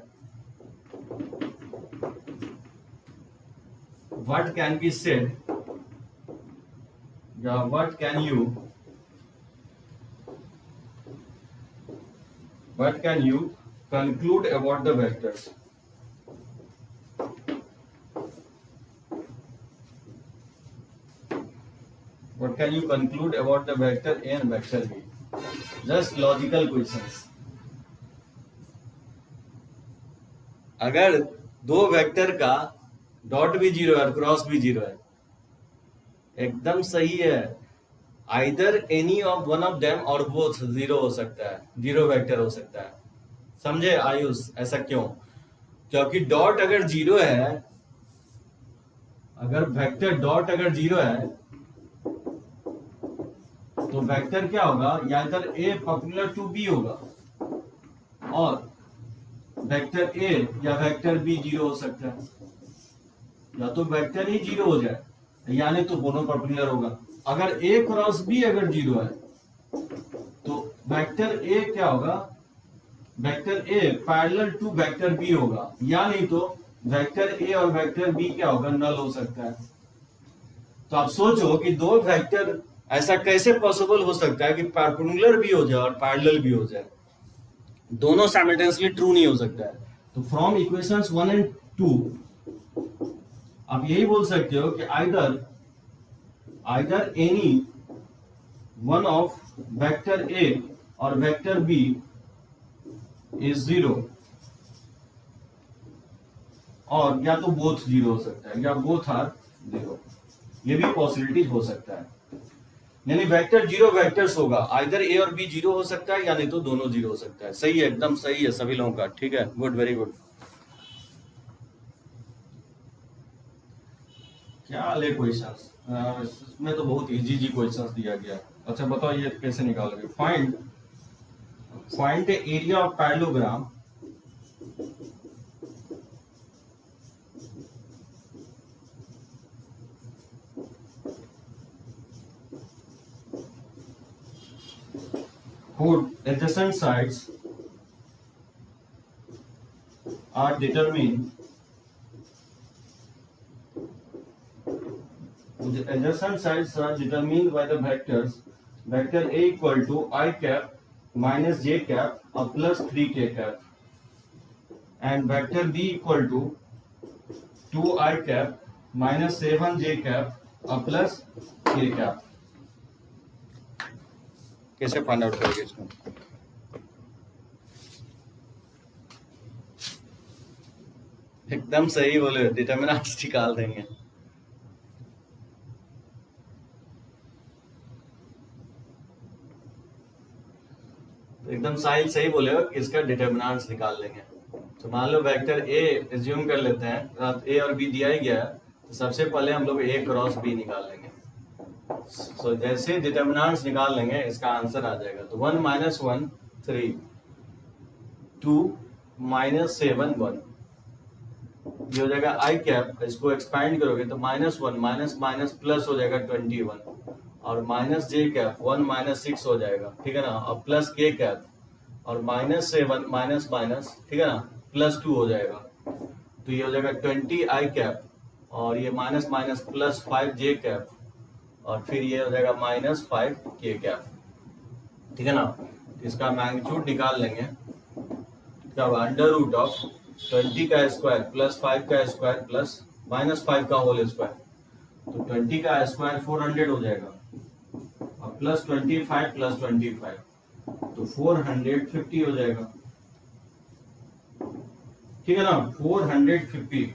[SPEAKER 1] व्हाट कैन बी सेड, या what can you conclude about the vectors? What can you conclude about the vector A and vector B? Just logical questions. अगर दो वेक्टर का डॉट भी 0 है और क्रॉस भी 0 है, एकदम सही है। Either any of one of them और बोथ 0 हो सकता है, 0 वेक्टर हो सकता है। समझे आयुष? ऐसा क्यों? क्योंकि डॉट अगर 0 है, अगर वेक्टर डॉट अगर 0 है तो वेक्टर क्या होगा? या इधर ए पर्टिकुलर टू बी होगा, और वेक्टर ए या वेक्टर बी 0 हो सकता है। या तो वेक्टर ही 0 हो जाए, यानी तो दोनों पर्टिकुलर होगा। अगर ए क्रॉस बी अगर 0 है तो वेक्टर ए क्या होगा? Vector A parallel to vector B होगा, या नहीं तो वेक्टर ए और वेक्टर बी क्या होगा? नल हो सकता है। तो आप सोचो कि दो वेक्टर ऐसा कैसे पॉसिबल हो सकता है कि परपेंडिकुलर भी हो जाए और पैरेलल भी हो जाए? दोनों साइमल्टेनियसली ट्रू नहीं हो सकता है। तो फ्रॉम इक्वेशंस 1 एंड 2 आप यही बोल सकते हो कि either any one of vector ए और वेक्टर बी इज 0, और या तो बोथ 0 हो सकता है, या बोथ आर 0। ये भी पॉसिबिलिटी हो सकता है। यानी वेक्टर 0 वेक्टर्स होगा, आइदर ए और बी 0 हो सकता है, या नहीं तो दोनों 0 हो सकता है। सही है, एकदम सही है सभी लोगों का। ठीक है, गुड, वेरी गुड। क्या ले क्वेश्चंस? इसमें तो बहुत इजी क्वेश्चंस दिया गया। अच्छा बताओ, ये कैसे निकालोगे? Find the area of parallelogram whose adjacent sides are determined by the vectors vector A equal to I cap minus j cap plus 3k cap, and vector B equal to 2I cap minus 7j cap plus k cap। कैसे find out करेंगे इसको? एकदम सही बोले, determinants निकाल देंगे। एकदम सही बोले हो कि इसका डिटरमिनेंट्स निकाल लेंगे। तो मान लो वेक्टर ए एज्यूम कर लेते हैं, ए और बी दिया ही गया है, तो सबसे पहले हम लोग ए क्रॉस बी निकाल लेंगे। सो जैसे डिटर्मिनेंट्स निकाल लेंगे इसका आंसर आ जाएगा। तो 1 - 1 3, 2 - 7 1, ये हो जाएगा आई कैप। इसको एक्सपांड करोगे तो -1 माइनस माइनस प्लस हो जाएगा 21, और माइनस जे कैप 1 - 6 हो जाएगा, ठीक है ना, और प्लस के कैप और -7 माइनस माइनस, ठीक है ना, +2 हो जाएगा। तो ये हो जाएगा 20 आई कैप, और ये माइनस माइनस +5 जे कैप, और फिर ये हो जाएगा -5 के कैप, ठीक है ना। इसका मैग्नीट्यूड निकाल लेंगे, तब अंडर रूट ऑफ 20 का स्क्वायर प्लस 5 का स्क्वायर प्लस -5 का होल स्क्वायर, तो 20 का स्क्वायर 400 हो जाएगा, और प्लस 25 प्लस 25 तो 450 हो जाएगा, ठीक है ना, 450।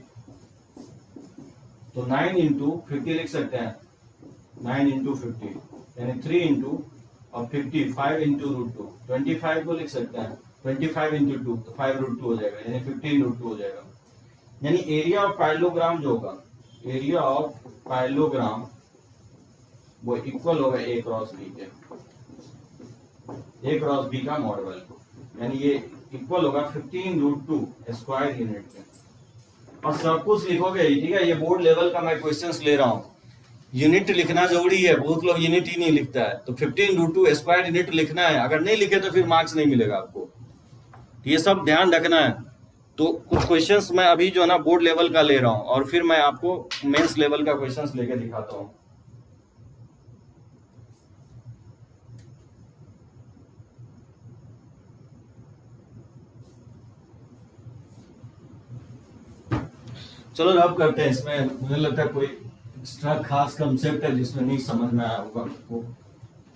[SPEAKER 1] तो 9 इंटू 50 लिख सकते हैं, 9 इंटू 50 यानी 3 इंटू और 50 5 इंटू √2, 25 को लिख सकते हैं 25 इंटू 2 तो 5 √2 हो जाएगा, यानी 15 √2 हो जाएगा। यानी एरिया ऑफ पैरेललोग्राम जो होगा, एरिया ऑफ पैरेललोग्राम वो इक्वल होगा ए क्रॉस बी के, ए क्रॉस बी का मॉडल, यानी ये इक्वल होगा 15 √2 स्क्वायर यूनिट के। और सब कुछ लिखोगे ही, ठीक है, ये बोर्ड लेवल का मैं क्वेश्चंस ले रहा हूँ, यूनिट लिखना जरूरी है, बहुत लोग यूनिट ही नहीं लिखता है। तो 15 √2 स्क्वायर यूनिट लिखना है, अगर नहीं लिखे तो फिर मार्क्स नहीं मिलेगा आपको, ये सब ध्यान रखना है। तो कुछ क्वेश्चंस मैं अभी जो है ना बोर्ड लेवल का ले रहा हूँ, और फिर मैं आपको मेंस लेवल का क्वेश्चंस लेके दिखाता हूँ। चलो अब करते हैं, इसमें मुझे लगता है कोई एक्स्ट्रा खास कंसेप्ट है जिसमें नहीं समझ में आया होगा आपको,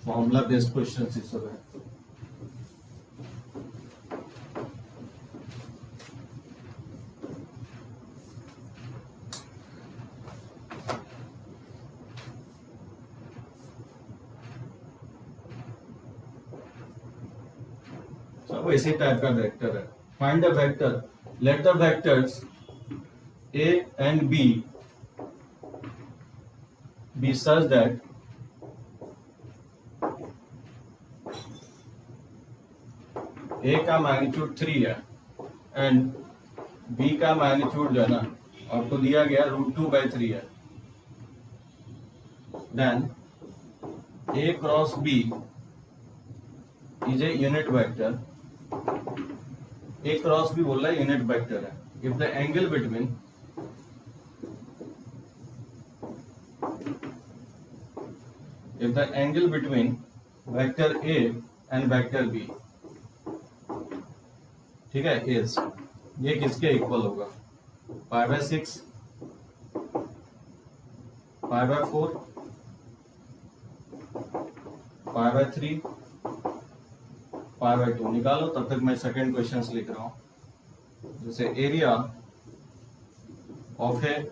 [SPEAKER 1] फॉर्मूला बेस्ड क्वेश्चंस ये सब है। सब इसी टाइप का वेक्टर है। Find the vector, let the vectors A and B be such that A का मैग्नीट्यूड 3 है एंड B का मैग्नीट्यूड जो है ना आपको दिया गया √2/3 है, then A cross B is a unit vector. A cross B बोल रहा है यूनिट वेक्टर है if the angle between if the angle between vector A and vector B, ठीक है, is ये किसके इक्वल होगा, π/6 π/4 π/3 π/2 निकालो। तब तक मैं सेकंड क्वेश्चन लिख रहा हूं, जैसे area of a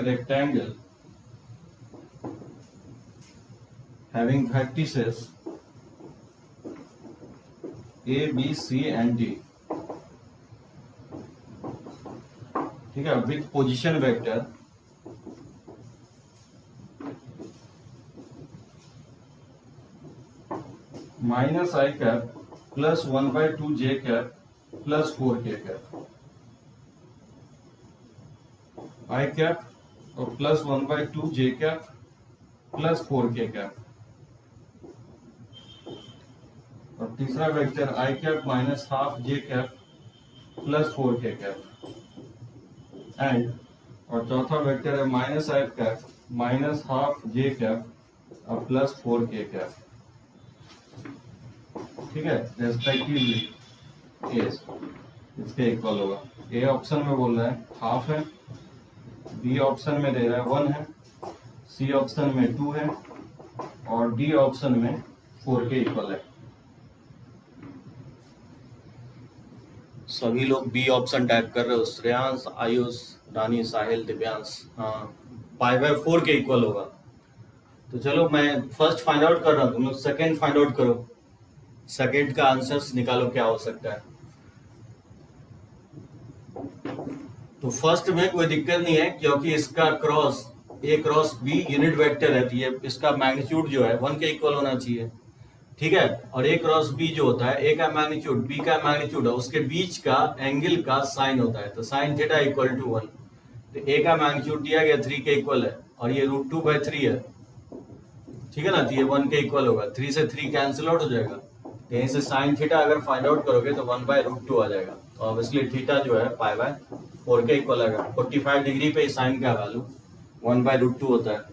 [SPEAKER 1] rectangle having vertices A, B, C and D, ठीक है, with position vector -i cap plus 1/2 j cap plus 4k cap, i cap और plus 1/2 j cap plus 4k cap, और तीसरा vector I cap -12 J cap plus 4k cap, and और चौथा vector है -i cap -12 J cap और plus 4k cap, ठीक है, respectively ए इसके इक्वल होगा। ए ऑप्शन में बोल रहा है हाफ है, बी ऑप्शन में दे रहा है 1 है, सी ऑप्शन में 2 है, और डी ऑप्शन में 4k इक्वल है। सभी लोग बी ऑप्शन टाइप कर रहे हो, श्रेयांश, आयुष, रानी, साहिल, दिव्यांश, हाँ, π/4 के इक्वल होगा। तो चलो मैं फर्स्ट फाइंड आउट कर रहा हूँ, तुम लोग सेकेंड फाइंड आउट करो। सेकेंड का आंसर निकालो क्या हो सकता है। तो फर्स्ट में कोई दिक्कत नहीं है क्योंकि इसका cross A cross B unit vector रहती है, इसका मैग्नीट्यूड जो है 1 के इक्वल होना चाहिए, ठीक है। और ए क्रॉस बी जो होता है, ए का मैग्नीट्यूड बी का मैग्नीट्यूड है, उसके बीच का एंगल का साइन होता है, तो साइन थीटा इक्वल टू 1। तो ए का मैग्नीट्यूड दिया गया 3 के इक्वल है और ये √2/3 है, ठीक है ना। तो ये 1 के इक्वल होगा, 3 से 3 कैंसिल आउट हो जाएगा। तो यहीं से साइन थीटा अगर फाइंड आउट करोगे तो 1/√2 आ जाएगा। तो ऑब्वियसली थीटा जो है π/4 के इक्वल आएगा। 45 डिग्री पे साइन का वैल्यू 1/√2 होता है।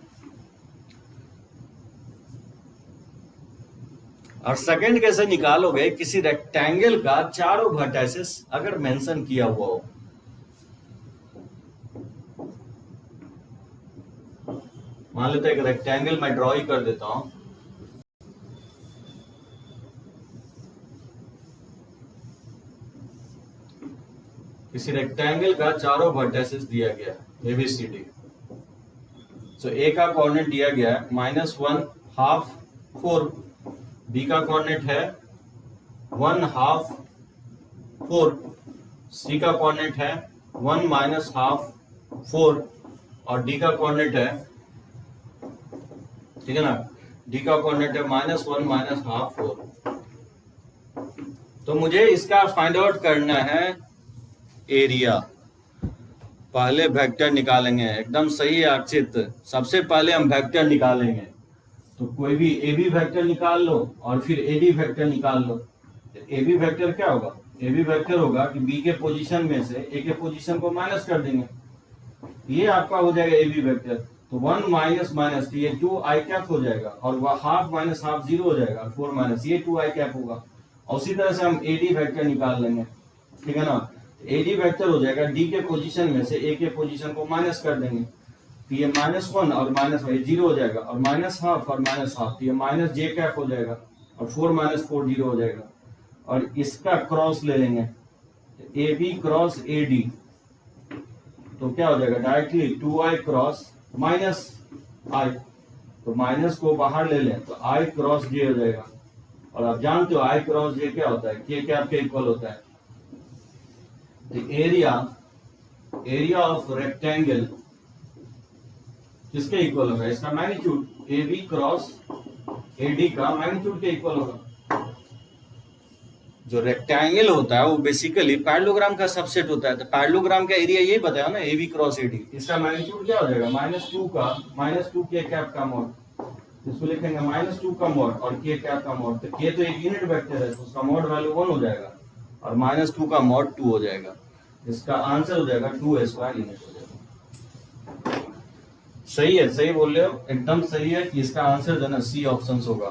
[SPEAKER 1] और सेकंड कैसे निकालोगे, किसी रेक्टेंगल का चारों वर्टिसेस अगर मेंशन किया हुआ हो। मान लेते हैं एक रेक्टेंगल मैं ड्रॉ ही कर देता हूं। किसी रेक्टेंगल का चारों वर्टिसेस दिया गया है ABCD। सो ए का कोऑर्डिनेट दिया गया है -1 हाफ 4, बी का कोऑर्डिनेट है 1 हाफ 4, सी का कोऑर्डिनेट है 1 माइनस हाफ 4 और डी का कोऑर्डिनेट है, ठीक है ना, डी का कोऑर्डिनेट है -1 माइनस हाफ 4। तो मुझे इसका फाइंड आउट करना है एरिया। पहले वेक्टर निकालेंगे, एकदम सही है अक्षित, सबसे पहले हम वेक्टर निकालेंगे। तो कोई भी ए बी वेक्टर निकाल लो और फिर ए डी वेक्टर निकाल लो। ए बी वेक्टर क्या होगा, ए बी वेक्टर होगा कि बी के पोजीशन में से ए के पोजीशन को माइनस कर देंगे, ये आपका हो जाएगा ए बी वेक्टर। तो 1 माइनस माइनस ये 2i कैप हो जाएगा और वह हाफ माइनस हाफ 0 हो जाएगा, 4 माइनस ये 2i कैप होगा। और उसी तरह से हम ए डी वेक्टर निकाल लेंगे, ठीक है ना। ए डी वेक्टर हो जाएगा डी के पोजीशन में से ए के पोजीशन को माइनस कर देंगे, तो ये -1 और -1 0 हो जाएगा और माइनस हाफ और माइनस हाफ, तो ये माइनस जे कैप हो जाएगा और 4 माइनस 4 0 हो जाएगा। और इसका क्रॉस ले लेंगे A B cross A D, तो क्या हो जाएगा डायरेक्टली 2i क्रॉस माइनस आई, तो माइनस को बाहर ले लें तो i क्रॉस जे हो जाएगा। और आप जानते हो i क्रॉस जे क्या होता है, के कैप के इक्वल होता है। The area of rectangle किसके इक्वल होगा, इसका magnitude A B cross A D का मैग्नीट्यूड के इक्वल होगा। जो रेक्टेंगल होता है वो बेसिकली पैरेललोग्राम का सबसेट होता है, तो पैरेललोग्राम का एरिया यही बताया ना, A B cross A D. इसका मैग्नीट्यूड क्या हो जाएगा -2 के कैप का मॉड, इसको लिखेंगे -2 का मॉड और के कैप का मॉड। तो के तो एक यूनिट वेक्टर है तो उसका मॉड वैल्यू 1 हो जाएगा और -2 का मॉड 2 हो जाएगा। इसका आंसर हो जाएगा 2a² यूनिट हो जाएगा। सही है, सही बोल रहे हो, एकदम सही है कि इसका आंसर जो है ना सी ऑप्शन होगा,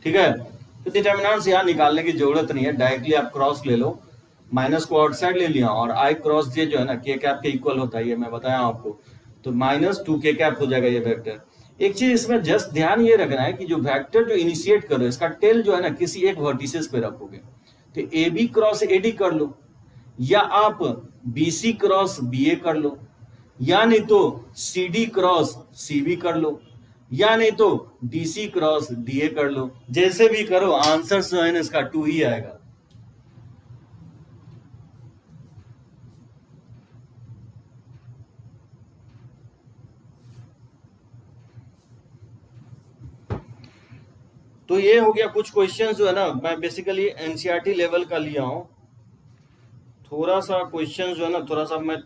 [SPEAKER 1] ठीक है। तो डिटरमिनेंट्स यहाँ निकालने की जरूरत नहीं है, डायरेक्टली आप क्रॉस ले लो, माइनस को आउटसाइड ले लिया और आई क्रॉस जे जो है ना के कैप के इक्वल होता है, ये मैं बताया आपको। तो -2 के कैप हो जाएगा ये वेक्टर। एक चीज इसमें जस्ट ध्यान ये रखना है कि जो वेक्टर जो इनिशिएट करो इसका टेल जो है ना किसी एक वर्टिसेस पे रखोगे, तो A B cross A D कर लो, या आप B C cross B A कर लो, या नहीं तो C D cross C B कर लो, या नहीं तो D C cross D A कर लो। जैसे भी करो आंसर जो है ना इसका 2 ही आएगा। तो ये हो गया कुछ क्वेश्चंस जो है ना, मैं बेसिकली एनसीईआरटी लेवल का लिया हूं। थोड़ा सा क्वेश्चन जो है ना थोड़ा सा मैं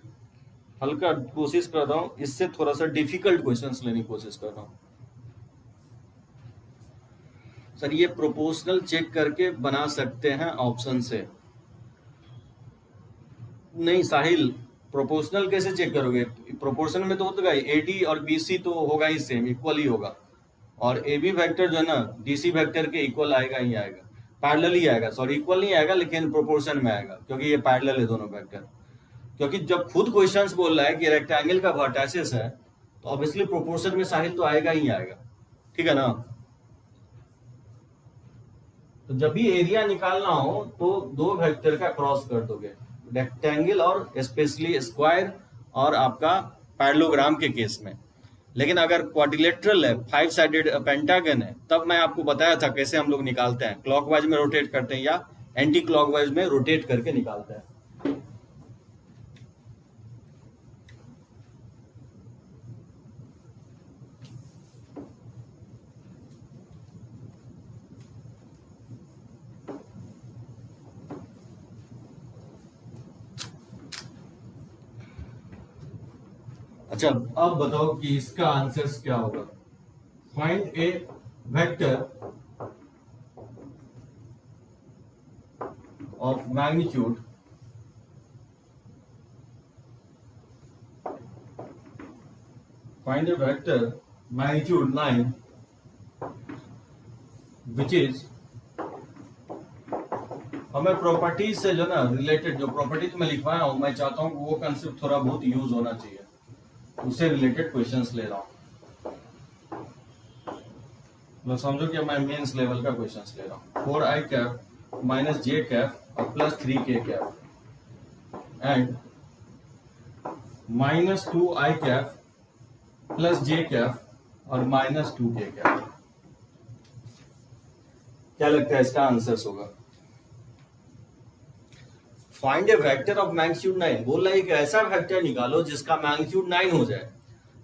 [SPEAKER 1] हल्का कोशिश कर रहा हूं, इससे थोड़ा सा डिफिकल्ट क्वेश्चंस लेने की कोशिश कर रहा हूं। सर ये प्रोपोर्शनल चेक करके बना सकते हैं ऑप्शन से। नहीं साहिल, प्रोपोर्शनल कैसे चेक करोगे, प्रोपोर्शन में तो होगा एडी और बीसी तो होगा ही सेम, इक्वल ही होगा। और ए बी वेक्टर जो है ना डीसी वेक्टर के इक्वल आएगा ही आएगा, पैरेलल ही आएगा, सॉरी इक्वल नहीं आएगा लेकिन प्रोपोर्शन में आएगा क्योंकि ये पैरेलल है दोनों वेक्टर। क्योंकि जब खुद क्वेश्चंस बोल रहा है कि रेक्टेंगल का वर्टिसेस है तो ऑब्वियसली प्रोपोर्शन में साहिल तो आएगा ही आएगा, ठीक है ना। तो जब भी एरिया निकालना हो तो दो वेक्टर का क्रॉस कर दोगे, रेक्टेंगल और स्पेशली स्क्वायर और आपका पैरेललोग्राम के केस में। लेकिन अगर क्वाड्रिलेटरल है, 5 साइडेड पेंटागन है, तब मैं आपको बताया था कैसे हम लोग निकालते हैं, क्लॉकवाइज में रोटेट करते हैं या एंटी क्लॉकवाइज में रोटेट करके निकालते हैं। अच्छा, अब बताओ कि इसका आंसर क्या होगा। Find A vector of magnitude find a vector magnitude 9 which is, हमें प्रॉपर्टीज से जो ना रिलेटेड जो प्रॉपर्टीज में लिखवाया हूं, मैं चाहता हूं कि वो कंसेप्ट थोड़ा बहुत यूज होना चाहिए, उससे रिलेटेड क्वेश्चंस ले रहा हूं। मतलब समझो कि मैं मेंस लेवल का क्वेश्चंस ले रहा हूं। 4i cap minus J cap और plus 3k cap and minus 2i cap plus J cap और माइनस 2k कैप। क्या लगता है इसका आंसर होगा? Find A vector of magnitude 9, बोल रहा है कि ऐसा वेक्टर निकालो जिसका मैग्नीट्यूड 9 हो जाए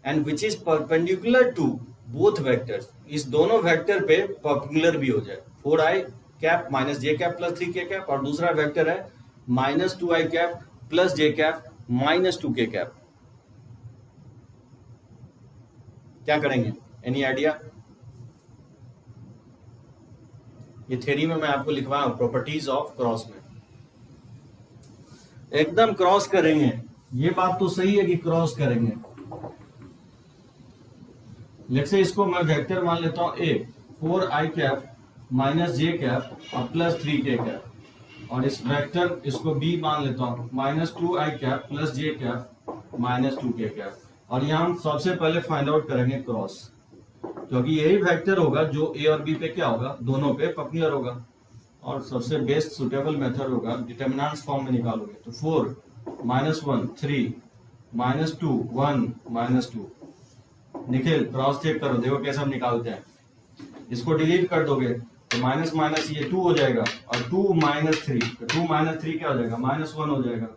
[SPEAKER 1] and which is perpendicular to both vectors, इस दोनों वेक्टर पे परपेंडिकुलर भी हो जाए। 4i cap minus J cap plus 3k cap और दूसरा वेक्टर है minus 2i cap plus J cap minus 2k cap. क्या करेंगे? Any idea? ये थ्योरी में मैं आपको लिखवाया हूं प्रॉपर्टीज ऑफ क्रॉस में। एकदम क्रॉस करेंगे, ये बात तो सही है कि क्रॉस करेंगे। लेट्स से इसको मैं वेक्टर मान लेता हूं ए 4i cap minus J cap और प्लस 3k कैप, और इस वेक्टर इसको बी मान लेता हूं minus 2i cap plus J cap minus 2k cap. और यहां हम सबसे पहले फाइंड आउट करेंगे क्रॉस, क्योंकि यही वेक्टर होगा जो ए और बी पे क्या होगा, दोनों पे परपेंडिकुलर होगा। और सबसे बेस्ट सुटेबल मेथड होगा डिटरमिनेंट्स फॉर्म में निकालोगे तो 4 minus 1 3 minus 2 1 minus 2। Nikhil cross check करो, देखो कैसे हम निकालते हैं। इसको डिलीट कर दोगे तो माइनस माइनस ये 2 हो जाएगा और 2 माइनस 3, तो 2 माइनस 3 क्या हो जाएगा, माइनस 1 हो जाएगा।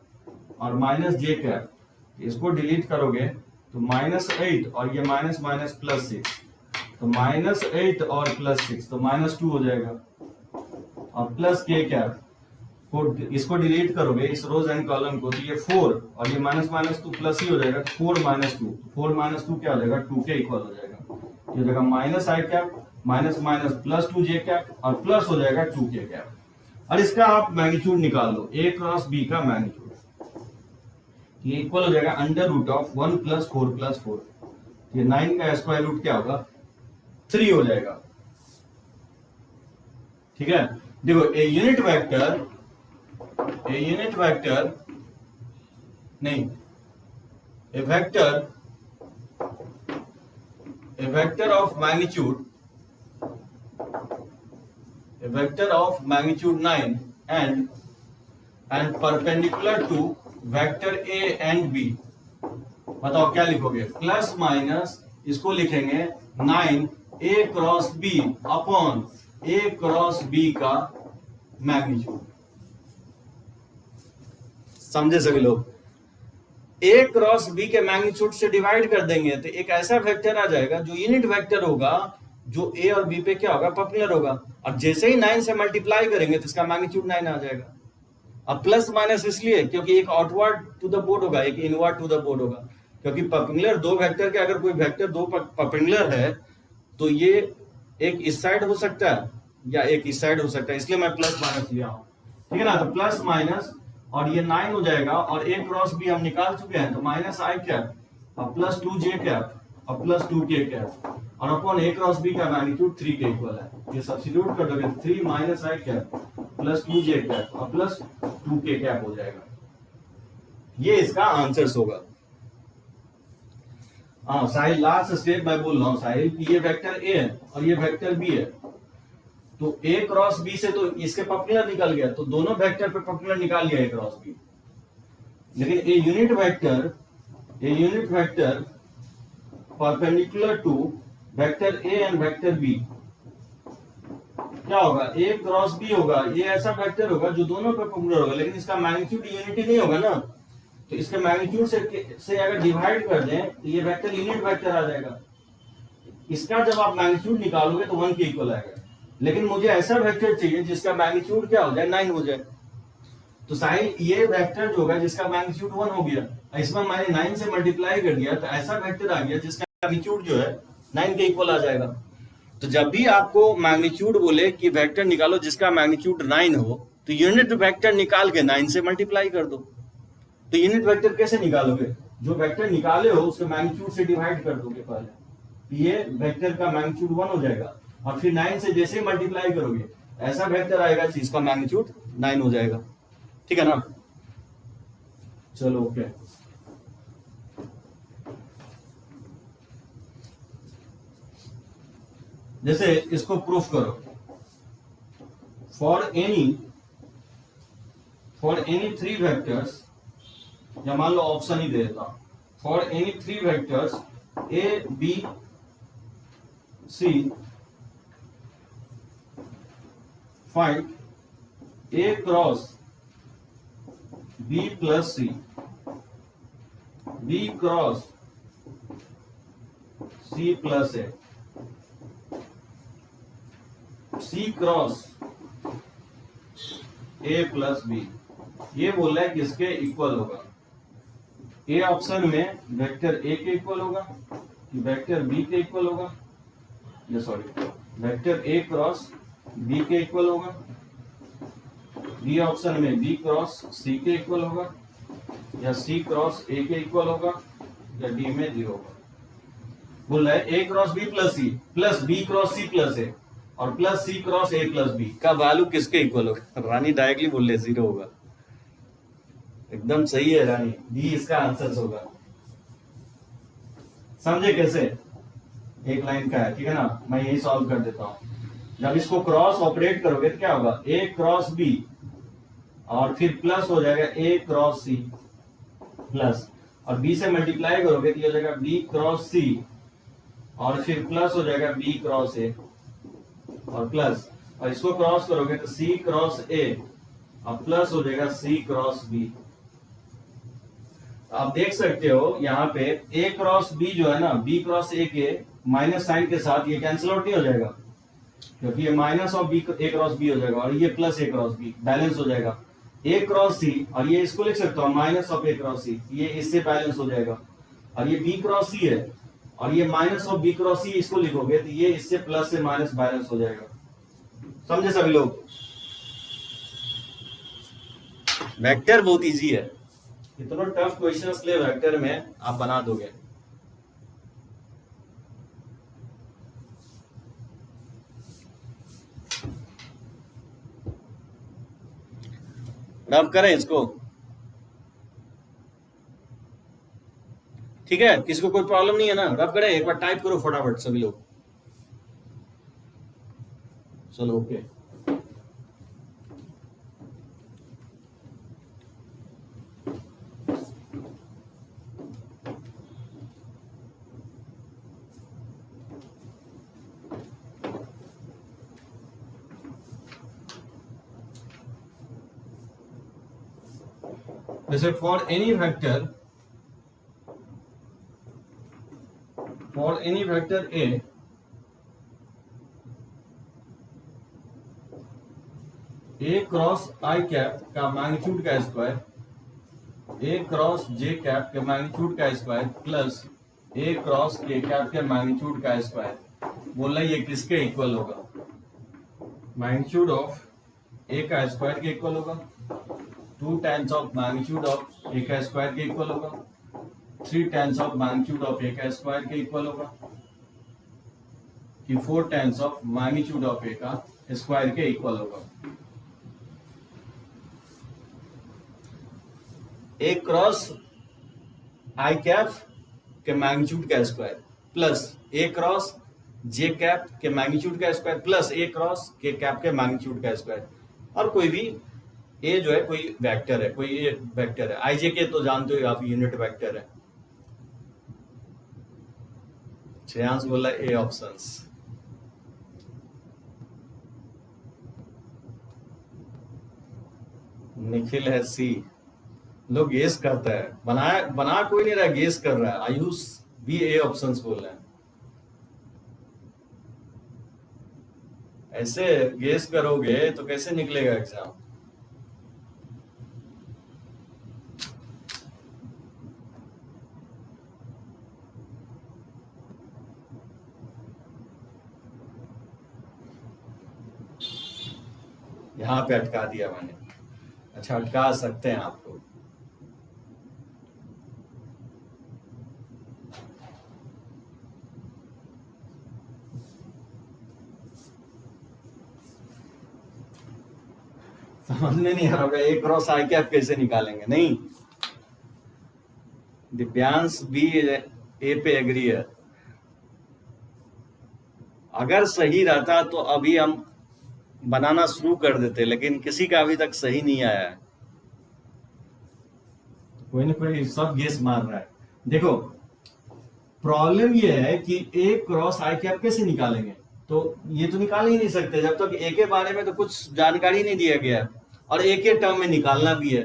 [SPEAKER 1] और माइनस जे कैप, इसको डिलीट करोगे तो माइनस 8 और ये माइनस माइनस प्लस 6, तो माइनस 8 और प्लस 6 तो माइनस 2 हो जाएगा। और प्लस के कैप को इसको डिलीट करोगे इस रोज एंड कॉलम को, तो ये 4 और ये माइनस माइनस 2 प्लस ही हो जाएगा, 4 माइनस 2, 4 माइनस 2 क्या हो जाएगा, 2 के इक्वल हो जाएगा। ये हो जाएगा माइनस आई कैप माइनस माइनस प्लस 2 जे कैप और प्लस हो जाएगा 2 के कैप। और इसका आप मैग्नीट्यूड निकाल लो, ए क्रॉस बी का मैग्नीट्यूड, ये इक्वल हो जाएगा under root of 1 plus 4 plus 4। ये 9 का स्क्वायर रूट क्या होगा, 3 हो जाएगा। ठीक है, देखो ए यूनिट वेक्टर नहीं, a vector of magnitude 9 and perpendicular to vector A and B. बताओ क्या लिखोगे, प्लस माइनस इसको लिखेंगे 9 A cross B upon A cross B का मैग्नीट्यूड। समझे सभी लोग? ए क्रॉस बी के मैग्नीट्यूड से डिवाइड कर देंगे तो एक ऐसा वेक्टर आ जाएगा जो यूनिट वेक्टर होगा, जो ए और बी पे क्या होगा, परपेंडिकुलर होगा। और जैसे ही 9 से मल्टीप्लाई करेंगे तो इसका मैग्नीट्यूड 9 आ जाएगा। अब प्लस माइनस इसलिए क्योंकि एक आउटवर्ड टू द बोर्ड होगा, एक इनवर्ड टू द बोर्ड होगा। क्योंकि परपेंडिकुलर दो वेक्टर के, अगर कोई वेक्टर दो परपेंडिकुलर है तो ये एक इस साइड हो सकता है या एक इस साइड हो सकता है, इसलिए मैं प्लस माइनस लिया हूं। ठीक है ना, तो प्लस माइनस और ये 9 हो जाएगा और ए क्रॉस बी हम निकाल चुके हैं, तो माइनस आई कैप और प्लस 2 जे कैप और प्लस 2 के कैप और अपॉन ए क्रॉस बी का मैग्नीट्यूड 3 के इक्वल है। ये सब्स्टिट्यूट कर दोगे 3 माइनस आई कैप प्लस 2 जे कैप और प्लस 2 के कैप हो जाएगा। ये इसका आंसर होगा। हाँ साहिल, लास्ट स्टेप मैं बोल रहा हूँ साहिल कि ये वेक्टर ए है और ये वेक्टर बी है, तो ए क्रॉस बी से तो इसके परपेंडिकुलर निकल गया, तो दोनों वेक्टर पे परपेंडिकुलर निकाल लिया ए क्रॉस बी। लेकिन a unit vector perpendicular to vector A and vector B, क्या होगा, ए क्रॉस बी होगा, ये ऐसा वेक्टर होगा जो दोनों परपेंडिकुलर होगा, लेकिन इसका मैग्नीट्यूड यूनिटी नहीं होगा ना, तो इसके मैग्नीट्यूड से अगर डिवाइड कर दें तो ये वेक्टर यूनिट वेक्टर आ जाएगा। इसका जब आप मैग्नीट्यूड निकालोगे तो 1 के इक्वल आएगा, लेकिन मुझे ऐसा वेक्टर चाहिए जिसका मैग्नीट्यूड क्या हो जाए, 9 हो जाए। तो साइन ये वेक्टर जो होगा जिसका मैग्नीट्यूड 1 हो गया, इसमें मैंने 9 से मल्टीप्लाई कर दिया, तो ऐसा वेक्टर आ गया जिसका मैग्नीट्यूड जो है 9 के इक्वल आ जाएगा। तो जब भी आपको मैग्नीट्यूड बोले कि वेक्टर निकालो जिसका मैग्नीट्यूड 9 हो, तो यूनिट वेक्टर निकाल के 9 से मल्टीप्लाई कर दो। तो यूनिट वेक्टर कैसे निकालोगे, जो वेक्टर निकाले हो उसके मैग्नीट्यूड से डिवाइड कर दोगे पहले, ये वेक्टर का मैग्नीट्यूड 1 हो जाएगा, और फिर 9 से जैसे ही मल्टीप्लाई करोगे ऐसा वेक्टर आएगा जिसका मैग्नीट्यूड 9 हो जाएगा। ठीक है ना, चलो ओके। जैसे इसको प्रूफ करो, फॉर एनी 3 वेक्टर्स, या मान लो ऑप्शन ही दे देता हूं, for any 3 vectors A B C, find A cross B plus C, B cross C plus A, C cross A plus B. ये बोल रहा है किसके इक्वल होगा, ए ऑप्शन में वेक्टर ए के इक्वल होगा कि वेक्टर बी के इक्वल होगा, या sorry vector A cross B के इक्वल होगा, बी ऑप्शन में बी क्रॉस सी के इक्वल होगा, या सी क्रॉस ए के इक्वल होगा, या डी में 0 होगा। बोल रहा है A cross B plus C plus B cross C plus A और plus C cross A plus B का वैल्यू किसके इक्वल होगा। रानी डायरेक्टली बोल रहे 0 होगा, एकदम सही है रानी, डी इसका आंसर होगा। समझे कैसे, एक लाइन का है, ठीक है ना, मैं यही सॉल्व कर देता हूं। जब इसको क्रॉस ऑपरेट करोगे तो क्या होगा, ए क्रॉस बी और फिर प्लस हो जाएगा ए क्रॉस सी प्लस, और बी से मल्टीप्लाई करोगे तो ये हो जाएगा बी क्रॉस सी और फिर प्लस हो जाएगा बी क्रॉस ए और प्लस, और इसको क्रॉस करोगे तो सी क्रॉस ए और प्लस हो जाएगा सी क्रॉस बी। आप देख सकते हो यहाँ पे ए क्रॉस बी जो है ना, बी क्रॉस ए के माइनस साइन के साथ ये कैंसिल आउट नहीं हो जाएगा, क्योंकि ये minus of B A cross B हो जाएगा और ये plus A cross B, balance हो जाएगा। ए क्रॉस सी, और ये इसको लिख सकता हूँ माइनस ऑफ ए क्रॉस सी, ये इससे बैलेंस हो जाएगा, और ये बी क्रॉस सी है और ये माइनस ऑफ बी क्रॉस सी, इसको लिखोगे तो ये इससे प्लस से माइनस बैलेंस हो जाएगा। समझे सभी लोग, वेक्टर बहुत इजी है, इतना टफ क्वेश्चंस ले वेक्टर में आप बना दोगे। रब करें इसको, ठीक है, किसी को कोई प्रॉब्लम नहीं है ना, रब करें, एक बार टाइप करो फटाफट सभी लोग। चलो ओके। जैसे for any vector A cross I cap का मैग्नीट्यूड का स्क्वायर, ए क्रॉस जे कैप के मैग्नीट्यूड का स्क्वायर प्लस ए क्रॉस के कैप के मैग्नीट्यूड का स्क्वायर, बोल रहा है ये किसके इक्वल होगा, मैग्नीट्यूड ऑफ ए का स्क्वायर के इक्वल होगा, 2 टाइम्स ऑफ मैग्नीट्यूड ऑफ ए का स्क्वायर के इक्वल होगा, 3 टाइम्स ऑफ मैग्नीट्यूड ऑफ ए का स्क्वायर के इक्वल होगा, कि 4 टाइम्स ऑफ मैग्नीट्यूड ऑफ ए का स्क्वायर के इक्वल होगा। ए क्रॉस आई कैप के मैग्नीट्यूड का square plus A cross J cap के मैग्नीट्यूड का स्क्वायर प्लस ए क्रॉस के कैप के मैग्नीट्यूड का स्क्वायर, और कोई भी ए जो है कोई वेक्टर है, कोई ए वेक्टर है, आई जे के तो जानते हो आप यूनिट वेक्टर है। श्रेयांश बोला ए ऑप्शंस। निखिल है सी। लोग गेस करता है, बना कोई नहीं रहा, गेस कर रहा है। आयुष भी ए ऑप्शंस बोल रहे हैं। ऐसे गेस करोगे तो कैसे निकलेगा एग्जाम? यहाँ पे अटका दिया मैंने। अच्छा, अटका सकते हैं आपको। समझ में नहीं आ रहा होगा ए क्रॉस आई कैप कैसे निकालेंगे। नहीं, दिव्यांश भी ए पे एग्री है। अगर सही रहता तो अभी हम बनाना शुरू कर देते, लेकिन किसी का अभी तक सही नहीं आया है। कोई ना कोई सब गेस मार रहा है। देखो, प्रॉब्लम ये है कि ए क्रॉस आई कैप कैसे निकालेंगे? तो ये तो निकाल ही नहीं सकते जब तक ए के बारे में तो कुछ जानकारी नहीं दिया गया है, और ए के टर्म में निकालना भी है।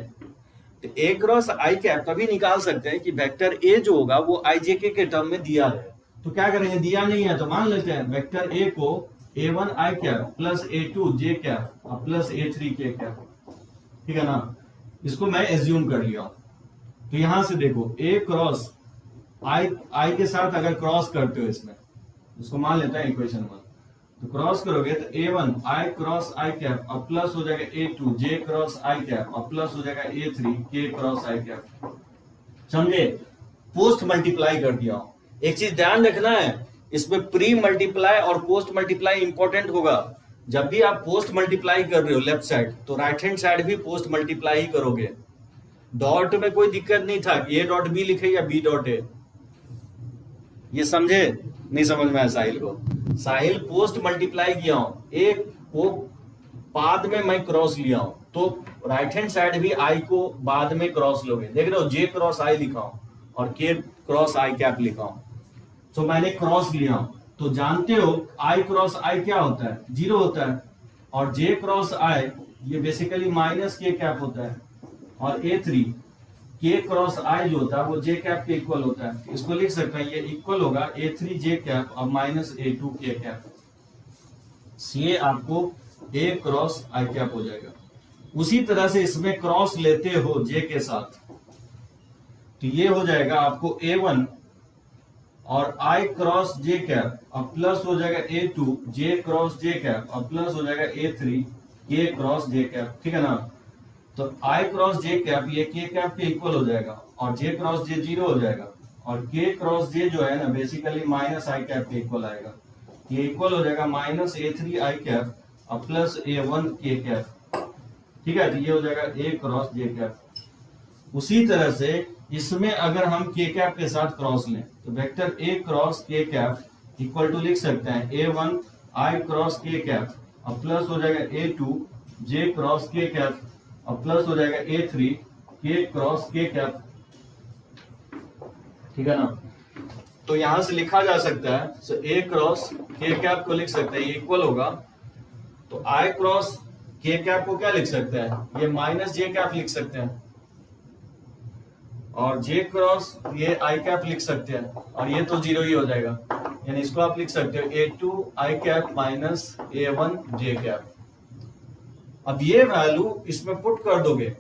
[SPEAKER 1] तो ए क्रॉस आई कैप तभी निकाल सकते हैं कि वेक्टर ए जो होगा वो आई जे के टर्म में दिया है। तो क्या करेंगे, दिया नहीं है तो मान लेते हैं वेक्टर ए को a1 आई कैप प्लस a2 जे कैप और प्लस a3 के कैप। ठीक है ना, इसको मैं एज्यूम कर लिया। तो यहां से देखो ए क्रॉस आई के साथ अगर क्रॉस करते हो इसमें, इसको मान लेते हैं इक्वेशन 1, तो क्रॉस करोगे तो a1 आई क्रॉस आई कैप और प्लस हो जाएगा a2 जे क्रॉस आई कैप और प्लस हो जाएगा a3 के क्रॉस आई कैप। समझे? पोस्ट मल्टीप्लाई कर दिया। एक चीज ध्यान रखना है, इसमें प्री मल्टीप्लाई और पोस्ट मल्टीप्लाई इंपॉर्टेंट होगा। जब भी आप पोस्ट मल्टीप्लाई कर रहे हो लेफ्ट साइड, तो राइट हैंड साइड भी पोस्ट मल्टीप्लाई ही करोगे। डॉट में कोई दिक्कत नहीं था कि ए डॉट बी लिखे या बी डॉट ए। ये समझे? नहीं समझ में आया साहिल को? साहिल पोस्ट मल्टीप्लाई किया हूं, एक को बाद में मैं क्रॉस लिया हूं, तो राइट हैंड साइड भी आई को बाद में क्रॉस लोगे। देख रहे हो, जे क्रॉस आई लिखा हूं और के क्रॉस आई कैप लिखा हूं। तो मैंने क्रॉस लिया हूं, तो जानते हो आई क्रॉस आई क्या होता है? 0 होता है। और जे क्रॉस आई ये बेसिकली माइनस के कैप होता है। और ए3 के क्रॉस आई जो होता है वो जे कैप के इक्वल होता है। इसको लिख सकते हैं, ये इक्वल होगा a3 जे कैप और माइनस a2 के कैप। ये आपको ए क्रॉस आई कैप हो जाएगा। उसी तरह से इसमें क्रॉस लेते हो जे के साथ, तो ये हो जाएगा आपको a1 और आई क्रॉस जे कैप और प्लस हो जाएगा a2 जे क्रॉस जे कैप और प्लस हो जाएगा a3 के क्रॉस जे कैप। ठीक है ना? तो आई क्रॉस जे कैप ये के कैप के इक्वल हो जाएगा और जे क्रॉस जे 0 हो जाएगा, और के क्रॉस जे जो है ना बेसिकली माइनस आई कैप के इक्वल आएगा। ये इक्वल हो जाएगा माइनस a3 आई कैप और प्लस a1 के कैप। ठीक है, तो ये हो जाएगा ए क्रॉस जे कैप। उसी तरह से इसमें अगर हम के कैप के साथ क्रॉस लें, तो वेक्टर ए क्रॉस के कैप इक्वल टू लिख सकते हैं a1 आई क्रॉस के कैप और प्लस हो जाएगा a2 जे क्रॉस के कैप और प्लस हो जाएगा a3 के क्रॉस के कैप। ठीक है ना? तो यहां से लिखा जा सकता है, तो ए क्रॉस के कैप को लिख सकते हैं, इक्वल होगा, तो आई क्रॉस के कैप को क्या लिख सकते हैं? ये माइनस जे कैप लिख सकते हैं, और जे क्रॉस ये आई कैप लिख सकते हैं, और ये तो 0 ही हो जाएगा। यानी इसको आप लिख सकते हो a2 आई कैप माइनस a1 जे कैप। अब ये वैल्यू इसमें पुट कर दोगे,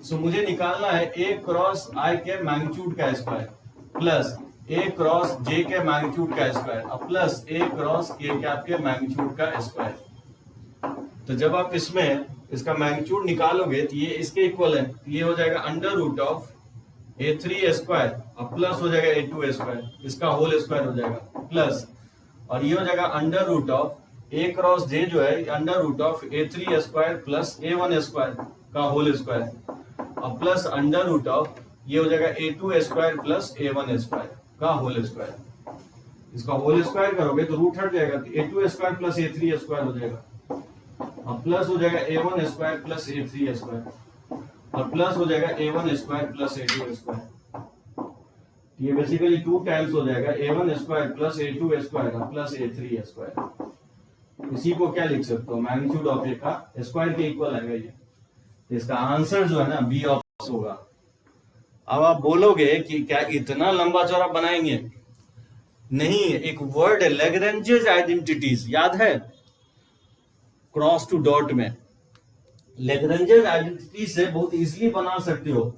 [SPEAKER 1] सो मुझे निकालना है ए क्रॉस आई के मैग्नीट्यूड का स्क्वायर प्लस ए क्रॉस जे के मैग्नीट्यूड का स्क्वायर और प्लस ए क्रॉस के कैप के मैग्नीट्यूड का स्क्वायर। तो जब आप इसमें इसका मैग्नीट्यूड निकालोगे तो ये इसके इक्वल है, तो ये हो जाएगा under root of a3 square और प्लस हो जाएगा a2 स्क्वायर, इसका होल स्क्वायर हो जाएगा प्लस, और ये हो जाएगा under root of A cross J जो है under root of a3 square plus a1 square का होल स्क्वायर और प्लस अंडर रूट ऑफ ये हो जाएगा a2 square plus a1 square का होल स्क्वायर। इसका होल स्क्वायर करोगे तो रूट हट जाएगा, तो a2 square plus a3 square हो जाएगा और प्लस हो जाएगा a1 square plus a3 square और प्लस हो जाएगा a1 square plus a2 square. ये बेसिकली 2 टाइम्स हो जाएगा a1 square plus a2 square plus a3 square. इसी को क्या लिख सकते हो, मैग्नीट्यूड ऑफ ए का स्क्वायर के इक्वल आएगा ये। तो इसका आंसर जो है ना बी ऑप्शन होगा। अब आप बोलोगे कि क्या इतना लंबा चौड़ा बनाएंगे? नहीं, एक वर्ड है लैग्रेंजेस आइडेंटिटीज, याद है क्रॉस टू डॉट में। लैग्रेंजेस आइडेंटिटी से बहुत इजीली बना सकते हो।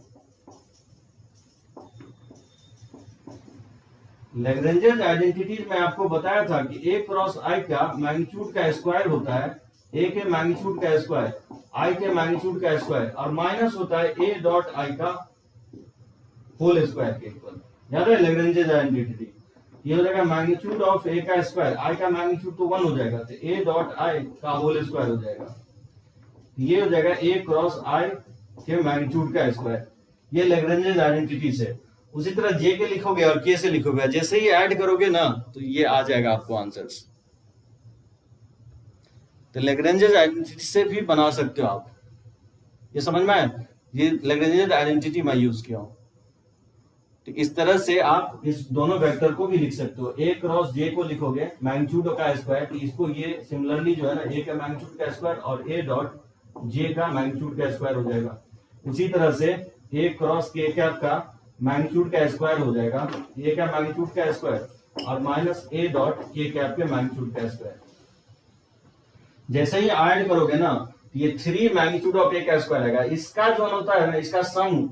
[SPEAKER 1] लैग्रेंजेस आइडेंटिटीज में आपको बताया था कि ए क्रॉस आई का मैग्नीट्यूड का स्क्वायर होता है ए के मैग्नीट्यूड का स्क्वायर, आई के मैग्नीट्यूड का स्क्वायर, और माइनस होता है ए डॉट आई का होल स्क्वायर के इक्वल। याद है लैग्रेंजेस आइडेंटिटी? ये हो जाएगा मैग्नीट्यूड ऑफ ए का स्क्वायर, आई का मैग्नीट्यूड तो 1 हो जाएगा, तो ए डॉट आई का होल स्क्वायर हो जाएगा। ये हो जाएगा ए क्रॉस आई के मैग्नीट्यूड का स्क्वायर। ये लैग्रेंजेस आइडेंटिटीज है। उसी तरह जे के लिखोगे और के से लिखोगे, जैसे ही ऐड करोगे ना तो ये आ जाएगा आपको आंसर्स। तो लैग्रेंजेस आइडेंटिटी से भी बना सकते हो आप। ये समझ में आया? ये लैग्रेंजेस आइडेंटिटी मैं यूज किया हूं। तो इस तरह से आप इस दोनों वेक्टर को भी लिख सकते हो। ए क्रॉस जे को लिखोगे मैग्नीट्यूड का स्क्वायर, तो इसको ये सिमिलरली जो है ना ए का मैग्नीट्यूड का स्क्वायर और ए डॉट जे का मैग्नीट्यूड का स्क्वायर हो जाएगा। उसी तरह से ए क्रॉस के कैप का मैग्नीट्यूड का स्क्वायर हो जाएगा, ए का मैग्नीट्यूड का स्क्वायर और माइनस ए डॉट के कैप के मैग्नीट्यूड का स्क्वायर। जैसे ही ऐड करोगे ना ये 3 मैग्नीट्यूड ऑफ ए का स्क्वायर आएगा। इसका जो होता है ना इसका सम,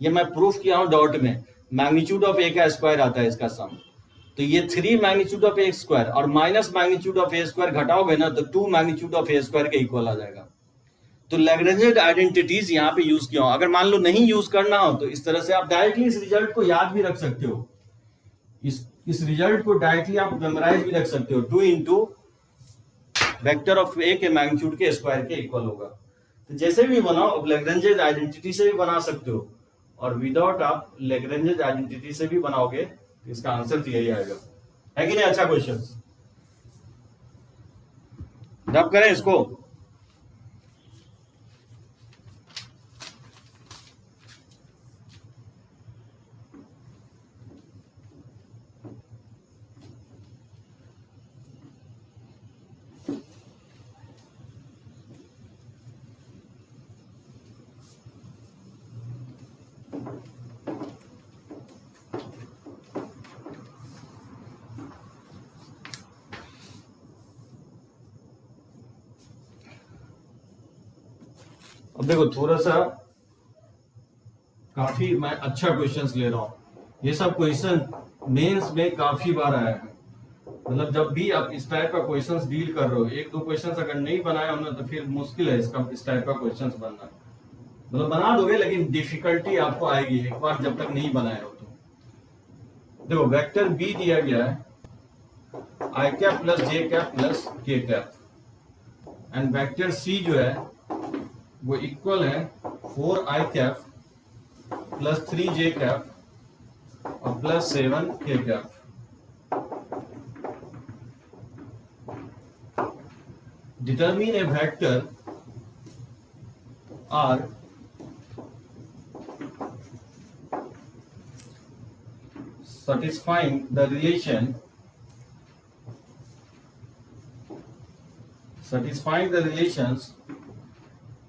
[SPEAKER 1] ये मैं प्रूफ किया हूं डॉट में, मैग्नीट्यूड ऑफ ए का स्क्वायर आता है इसका सम। तो ये 3 मैग्नीट्यूड ऑफ ए स्क्वायर और minus magnitude of A square घटाओगे ना तो 2 मैग्नीट्यूड ऑफ ए स्क्वायर के इक्वल आ जाएगा। तो लैग्रेंजेस आइडेंटिटीज यहाँ पे यूज किया हूं। अगर मान लो नहीं यूज करना हो तो इस तरह से आप डायरेक्टली इस रिजल्ट को याद भी रख सकते हो। इस रिजल्ट को डायरेक्टली आप मेमोराइज भी रख सकते हो। 2 इंटू वेक्टर ऑफ ए के मैग्नीट्यूड के स्क्वायर के इक्वल होगा। तो जैसे भी बनाओ आप लैग्रेंजेस आइडेंटिटी से भी बना सकते हो, और विदाउट आप लैग्रेंजेस आइडेंटिटी से भी बनाओगे तो इसका आंसर तो यही आएगा। है कि नहीं? अच्छा क्वेश्चन, रब करें इसको। अब देखो थोड़ा सा काफी मैं अच्छा क्वेश्चंस ले रहा हूं। ये सब क्वेश्चन मेंस में काफी बार आया है। मतलब जब भी आप इस टाइप का क्वेश्चंस डील कर रहे हो, 1-2 क्वेश्चंस अगर नहीं बनाए हो ना तो फिर मुश्किल है इसका इस टाइप का क्वेश्चंस बनना। मतलब बना दोगे लेकिन डिफिकल्टी आपको आएगी एक बार जब तक नहीं बनाए हो तो। देखो वेक्टर बी दिया गया है I cap plus J cap plus K cap, and vector C जो है वो इक्वल है 4i cap plus 3j cap और plus 7k cap. Determine a vector R satisfying the relations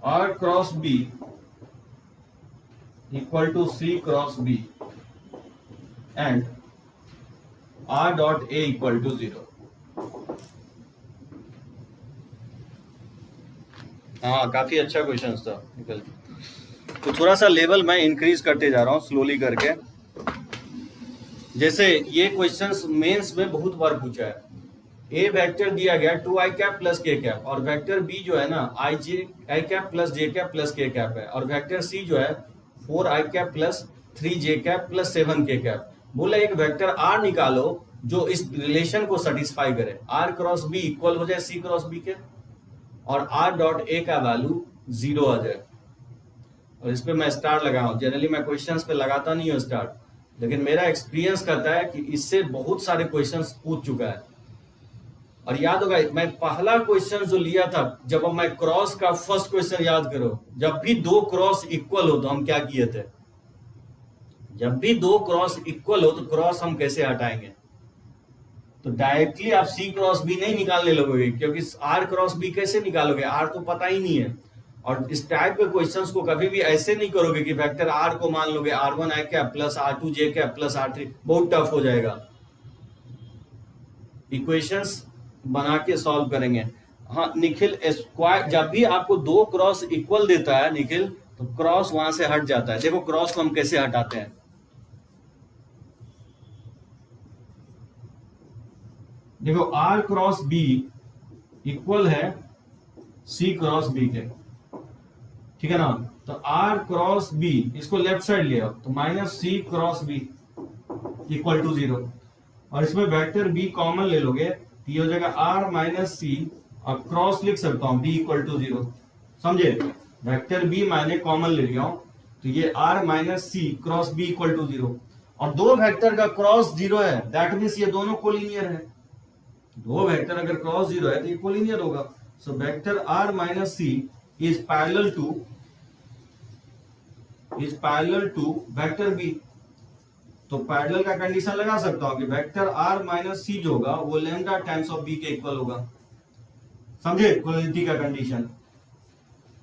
[SPEAKER 1] R cross B equal to C cross B and R dot A equal to 0। हाँ काफी अच्छा question था निकल। तो थोड़ा सा लेवल मैं इंक्रीज करते जा रहा हूँ स्लोली करके। जैसे ये क्वेश्चंस मेंस में बहुत बार पूछा है। ए वेक्टर दिया गया 2i cap plus K cap, और वेक्टर बी जो है ना आई cap plus J cap plus K cap है, और वेक्टर सी जो है 4i cap plus 3j cap plus 7k cap. बोला एक वेक्टर आर निकालो जो इस रिलेशन को सेटिस्फाई करे, आर क्रॉस बी इक्वल हो जाए सी क्रॉस बी के, और आर डॉट ए का वैल्यू 0 आ जाए। और इस पे मैं स्टार लगाया हूं। जनरली मैं क्वेश्चंस पे लगाता नहीं हूँ स्टार, लेकिन मेरा एक्सपीरियंस कहता है कि इससे बहुत सारे क्वेश्चंस पूछ चुका है। और याद होगा मैं पहला क्वेश्चन जो लिया था, जब मैं क्रॉस का फर्स्ट क्वेश्चन याद करो, जब भी 2 क्रॉस इक्वल हो तो हम क्या किए थे? जब भी दो क्रॉस इक्वल हो तो क्रॉस हम कैसे हटाएंगे? तो डायरेक्टली आप सी क्रॉस बी नहीं निकालने लगोगे, क्योंकि आर क्रॉस बी कैसे निकालोगे? आर तो पता ही नहीं है। और इस टाइप के क्वेश्चंस को कभी भी ऐसे नहीं करोगे कि वेक्टर आर को मान लोगे R1 आई कैप प्लस R2 जे कैप प्लस R3, बहुत टफ हो जाएगा। इक्वेशंस बना के सॉल्व करेंगे। हाँ निखिल, स्क्वायर जब भी आपको दो क्रॉस इक्वल देता है निखिल, तो क्रॉस वहां से हट जाता है। देखो क्रॉस को हम कैसे हटाते हैं। देखो आर क्रॉस बी इक्वल है सी क्रॉस बी के, ठीक है ना? तो आर क्रॉस बी इसको लेफ्ट साइड ले आओ, तो minus C cross B equal to 0। और इसमें वेक्टर बी कॉमन ले लोगे तो ये हो जाएगा आर माइनस सी, और क्रॉस लिख सकता हूं बी इक्वल टू 0। समझे? वेक्टर बी मैंने कॉमन ले लिया हूं, तो ये R minus C cross B equal to 0। और दो वेक्टर का क्रॉस 0 है, दैट मीन्स ये दोनों कोलिनियर है। दो वेक्टर अगर क्रॉस 0 है तो ये कोलिनियर होगा। So vector R minus C is parallel to vector B. तो पैरेलल का कंडीशन लगा सकता हूं कि वेक्टर आर माइनस सी जो होगा वो लैम्डा टाइम्स ऑफ बी के इक्वल होगा। समझे कोलिनिटी का कंडीशन?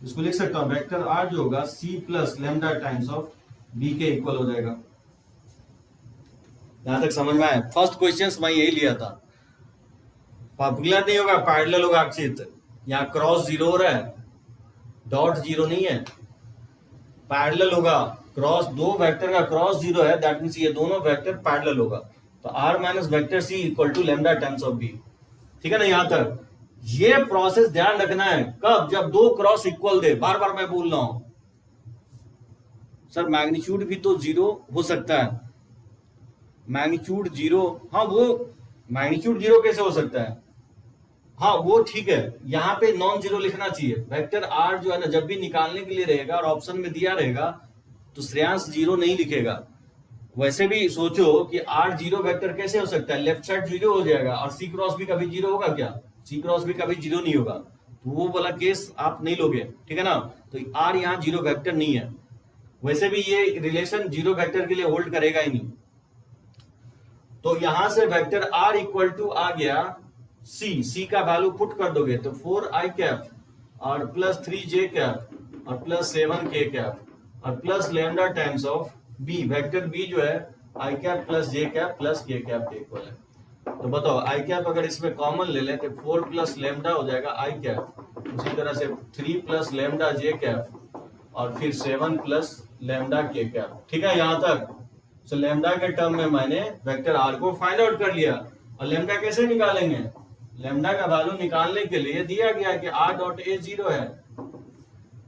[SPEAKER 1] इसको लिख सकता हूं वेक्टर आर जो होगा C plus lambda times of B के इक्वल हो जाएगा। यहां तक समझ में आया? फर्स्ट क्वेश्चन मैं यही लिया था। पॉपुलर नहीं होगा, पैरेलल होगा अक्षित। यहाँ क्रॉस 0 हो रहा है, डॉट 0 नहीं है, पैरेलल होगा। क्रॉस दो वेक्टर का क्रॉस 0 है, दैट मींस ये दोनों वेक्टर पैरेलल होगा। तो R minus vector C equal to lambda times of B. ठीक है ना? यहां तक ये प्रोसेस ध्यान रखना है। कब? जब दो क्रॉस इक्वल दे। बार बार मैं बोल रहा हूं सर, मैग्नीट्यूड भी तो 0 हो सकता है। मैग्नीट्यूड 0, हाँ वो मैग्नीट्यूड 0 कैसे हो सकता है? हाँ वो ठीक है, यहाँ पे नॉन जीरो लिखना चाहिए। वेक्टर आर जो है ना, जब भी निकालने के लिए रहेगा और ऑप्शन में दिया रहेगा तो श्रेयांश 0 नहीं लिखेगा। वैसे भी सोचो कि आर 0 वेक्टर कैसे हो सकता है? लेफ्ट साइड 0 हो जाएगा, और सी क्रॉस भी कभी 0 होगा क्या? सी क्रॉस भी कभी 0 नहीं होगा। तो वो वाला केस आप नहीं लोगे, ठीक है ना? तो आर यहाँ 0 वेक्टर नहीं है। वैसे भी ये रिलेशन 0 वेक्टर के लिए होल्ड करेगा ही नहीं। तो यहां से वेक्टर आर इक्वल टू आ गया सी का वैल्यू पुट कर दोगे तो 4i कैप और प्लस 3j कैप और प्लस 7k कैप और plus lambda times of B. Vector B जो है i cap plus j cap plus k cap के इक्वल है। तो बताओ i कैप अगर इसमें कॉमन ले लें तो 4 प्लस लैम्डा हो जाएगा i कैप, उसी तरह से 3 प्लस लैम्डा j कैप और फिर 7 प्लस लैम्डा k कैप। ठीक है यहां तक? सो लैम्डा के टर्म में मैंने वेक्टर आर को फाइंड आउट कर लिया। और लैम्डा कैसे निकालेंगे? लैम्डा का वैल्यू निकालने के लिए दिया गया कि r डॉट ए 0 है।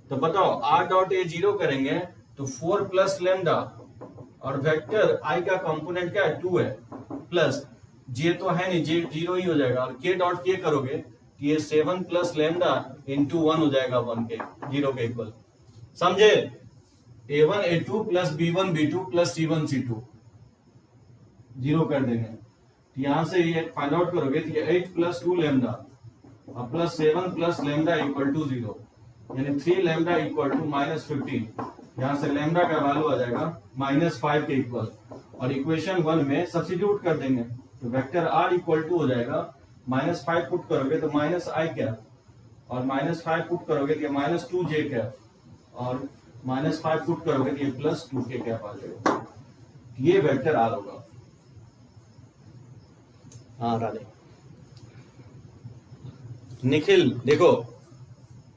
[SPEAKER 1] तो बताओ r डॉट ए 0 करेंगे तो 4 प्लस लैम्डा और वेक्टर i का कंपोनेंट क्या है? 2 है, प्लस j तो है नहीं, j 0 ही हो जाएगा। और k डॉट k करोगे तो ये 7 प्लस लैम्डा इंटू 1 हो जाएगा 1 के 0 के इक्वल। समझे? a1 a2 plus b1 b2 plus c1 c2 0 कर देंगे। तो यहां से ये फाइंड आउट करोगे तो ये 8 प्लस 2 लैम्डा और plus 7 plus lambda equal to 0, यानी 3 लैम्डा इक्वल टू माइनस 15। यहां से लैम्डा का वैल्यू आ जाएगा -5 के इक्वल। और इक्वेशन 1 में सब्स्टिट्यूट कर देंगे तो वेक्टर r इक्वल टू हो जाएगा -5 पुट करोगे तो -i कैप और -5 पुट करोगे तो -2j कैप और -5 पुट करोगे तो ये +2k कैप आ जाएगा। ये वेक्टर r होगा। हाँ राधे। निखिल देखो,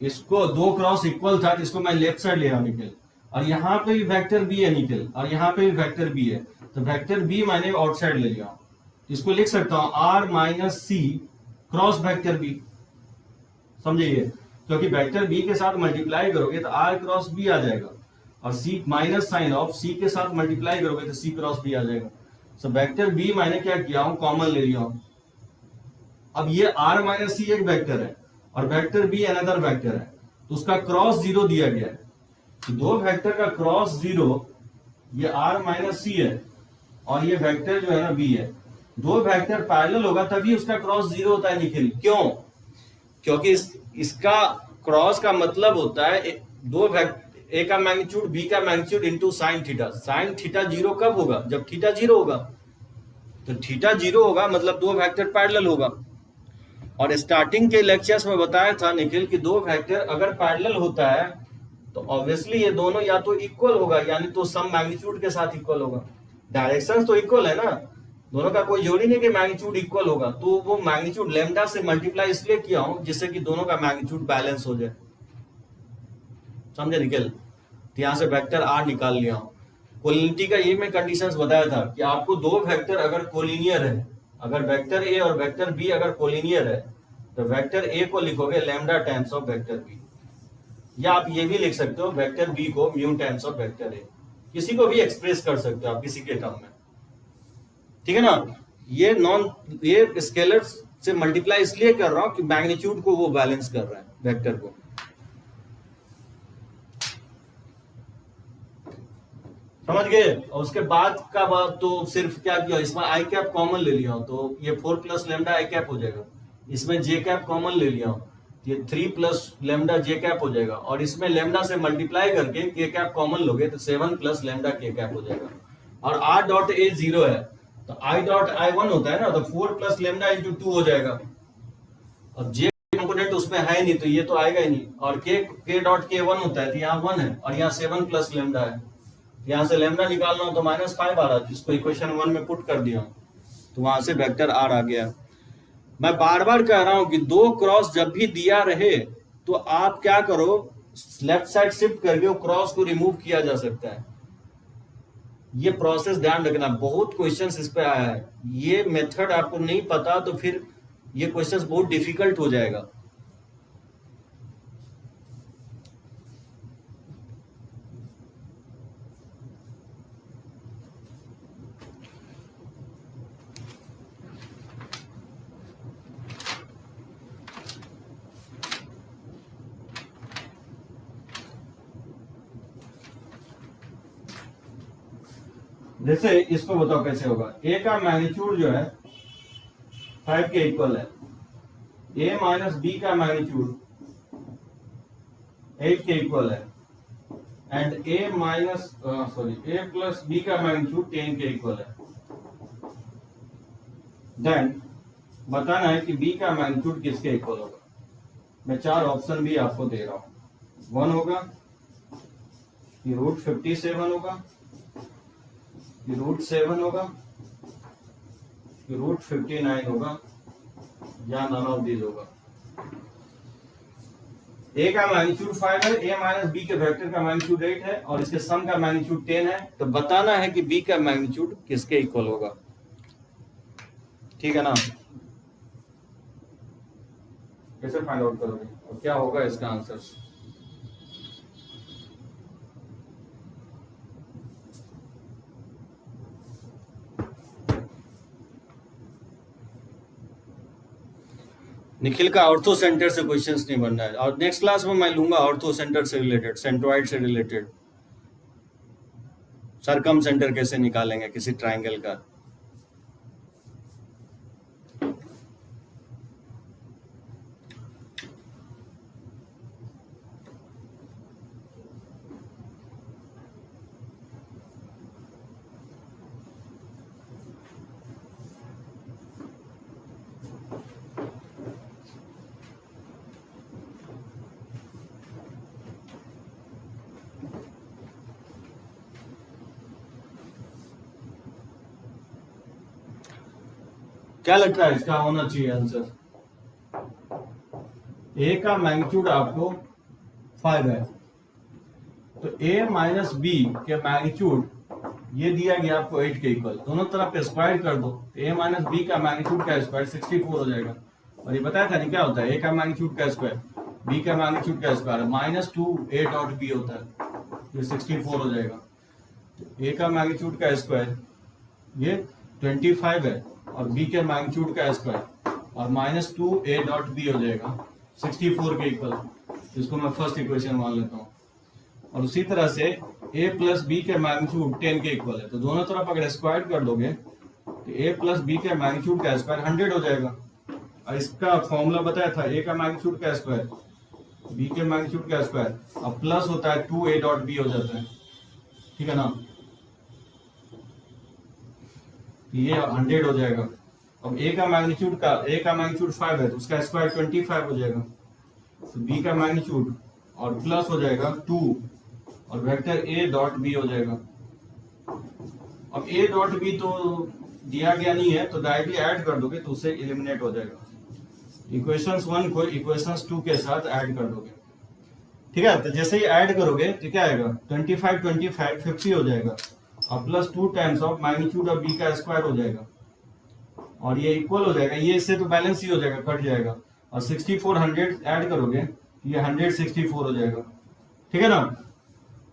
[SPEAKER 1] इसको दो क्रॉस इक्वल था, इसको मैं लेफ्ट साइड ले रहा हूं निखिल, और यहाँ पे भी वेक्टर बी है निखिल, और यहाँ पे भी वेक्टर बी है। तो वेक्टर बी मैंने आउटसाइड ले लिया, इसको लिख सकता हूं R minus C cross vector B. समझिए, क्योंकि वेक्टर बी के साथ मल्टीप्लाई करोगे तो आर क्रॉस बी आ जाएगा, और सी माइनस साइन ऑफ सी के साथ मल्टीप्लाई करोगे तो सी क्रॉस बी आ जाएगा। सो वेक्टर बी मैंने क्या किया हूं? कॉमन ले लिया हूं। अब ये आर माइनस सी एक वेक्टर है और वेक्टर बी अनदर वेक्टर है, तो उसका क्रॉस 0 दिया गया है। तो दो वेक्टर का क्रॉस 0, ये आर माइनस सी है और ये वेक्टर जो है ना बी है। दो वेक्टर पैरेलल होगा तभी उसका क्रॉस 0 होता है निखिल। क्यों? क्योंकि इसका क्रॉस का मतलब होता है दो वेक्टर, ए का मैग्नीट्यूड बी का magnitude into sine theta. Sine theta zero कब होगा? जब थीटा जीरो होगा। तो थीटा जीरो होगा मतलब दो वेक्टर पैरेलल होगा। और स्टार्टिंग के लेक्चर्स में बताया था निखिल कि दो वेक्टर अगर पैरेलल होता है तो ऑब्वियसली ये दोनों या तो इक्वल होगा, यानी तो सम मैग्नीट्यूड के साथ इक्वल होगा। डायरेक्शन तो इक्वल है ना, दोनों का कोई जोड़ी नहीं कि मैग्नीट्यूड इक्वल होगा। तो वो मैग्नीट्यूड लैम्डा से मल्टीप्लाई इसलिए किया हूं जिससे कि दोनों का मैग्नीट्यूड बैलेंस हो जाए। समझे निखिल? तो यहां से वेक्टर आर निकाल लिया हूं। कोलिनिटी का ये मैं कंडीशंस बताया था कि आपको दो वेक्टर अगर कोलिनियर है, अगर वेक्टर ए और वेक्टर बी अगर कोलिनियर है तो वेक्टर ए को लिखोगे lambda times of vector B, या आप ये भी लिख सकते हो वेक्टर बी को mu times of vector A. किसी को भी एक्सप्रेस कर सकते हो आप किसी के टर्म में, ठीक है ना। ये स्केलर से मल्टीप्लाई इसलिए कर रहा हूं कि मैग्नीट्यूड को वो बैलेंस कर रहा है वेक्टर को। समझ गए? और उसके बाद का बात तो सिर्फ क्या किया, इसमें आई कैप कॉमन ले लिया हूं तो ये 4 प्लस लेमडा आई कैप हो जाएगा। इसमें जे कैप कॉमन ले लिया हूं, ये 3 प्लस लेमडा जे कैप हो जाएगा। और इसमें लेमडा से मल्टीप्लाई करके के कैप कॉमन लोगे तो 7 प्लस लेमडा के कैप हो जाएगा। और आर डॉट ए 0 है तो आई डॉट आई 1 होता है ना, तो 4 प्लस लेमडा इंटू 2 हो जाएगा। और जे कंपोनेंट उसमें है नहीं तो ये तो आएगा ही नहीं। और के डॉट के 1 होता है तो यहाँ 1 है और यहाँ 7 प्लस लेमडा है। यहां से लेमडा निकालना हो तो -5 आ रहा है, जिसको इक्वेशन 1 में पुट कर दिया तो वहां से वेक्टर आर आ गया। मैं बार बार कह रहा हूं कि दो क्रॉस जब भी दिया रहे तो आप क्या करो, लेफ्ट साइड शिफ्ट करके वो क्रॉस को रिमूव किया जा सकता है। ये प्रोसेस ध्यान रखना, बहुत क्वेश्चंस इस पे आया है। ये मेथड आपको नहीं पता तो फिर ये क्वेश्चंस बहुत डिफिकल्ट हो जाएगा। जैसे इसको बताओ कैसे होगा। ए का मैग्नीट्यूड जो है 5 के इक्वल है, ए माइनस बी का मैग्नीट्यूड 8 के इक्वल है, एंड ए प्लस बी का मैग्नीट्यूड 10 के इक्वल है। देन बताना है कि बी का मैग्नीट्यूड किसके इक्वल होगा। मैं 4 ऑप्शन भी आपको दे रहा हूं। 1 होगा कि रूट 57 होगा, कि रूट 7 होगा, कि रूट 59 होगा, या नन ऑफ दीज होगा। ए का मैग्नीट्यूड 5 है, ए माइनस बी के वेक्टर का मैग्नीट्यूड 8 है और इसके सम का मैग्नीट्यूड 10 है। तो बताना है कि बी का मैग्नीट्यूड किसके इक्वल होगा, ठीक है ना। कैसे फाइंड आउट करोगे और क्या होगा इसका आंसर? निखिल का ऑर्थो सेंटर से क्वेश्चंस नहीं बनना है, और नेक्स्ट क्लास में मैं लूंगा ऑर्थो सेंटर से रिलेटेड, सेंट्रोइड से रिलेटेड, सरकम सेंटर कैसे निकालेंगे किसी ट्राइंगल का। क्या लगता है इसका होना चाहिए आंसर? ए का मैग्नीट्यूड आपको 5 है तो ए माइनस बी के मैग्नीट्यूड ये दिया गया आपको 8 के इक्वल, दोनों तरफ स्क्वायर कर दो तो ए माइनस बी का मैग्नीट्यूड का स्क्वायर 64 हो जाएगा। और ये बताया था नहीं क्या होता है, ए का मैग्नीट्यूड का स्क्वायर बी का मैग्नीट्यूड का स्क्वायर -2 ए डॉट बी होता है, ये 64 हो जाएगा। तो ए का मैग्नीट्यूड का स्क्वायर ये 25 है और बी के मैग्नीट्यूड का स्क्वायर और -2 ए डॉट बी हो जाएगा 64 के इक्वल, जिसको मैं फर्स्ट इक्वेशन मान लेता हूँ। और उसी तरह से a प्लस बी के मैग्नीट्यूड 10 के इक्वल है, तो दोनों तरफ अगर स्क्वायर कर दोगे तो a प्लस बी के मैग्नीट्यूड का स्क्वायर 100 हो जाएगा। और इसका फॉर्मूला बताया था, a का मैग्नीट्यूड का स्क्वायर बी के मैग्नीट्यूड का स्क्वायर, अब प्लस होता है 2a डॉट बी हो जाता है, ठीक है ना, ये 100 हो जाएगा। अब a का मैग्नीट्यूड 5 है तो उसका स्क्वायर 25 हो जाएगा, तो b का मैग्नीट्यूड और प्लस हो जाएगा 2 और वेक्टर a डॉट b हो जाएगा। अब a डॉट b तो दिया गया नहीं है तो डायरेक्टली ऐड कर दोगे तो उससे एलिमिनेट हो जाएगा। इक्वेशंस 1 को इक्वेशंस 2 के साथ ऐड कर दोगे, ठीक है। तो जैसे ही ऐड करोगे तो क्या आएगा, 25 25 50 हो जाएगा और plus 2 times of magnitude of b का स्क्वायर हो जाएगा और ये इक्वल हो जाएगा, ये इससे तो बैलेंस ही हो जाएगा, कट जाएगा और 6400 ऐड करोगे तो ये 164 हो जाएगा, ठीक है ना।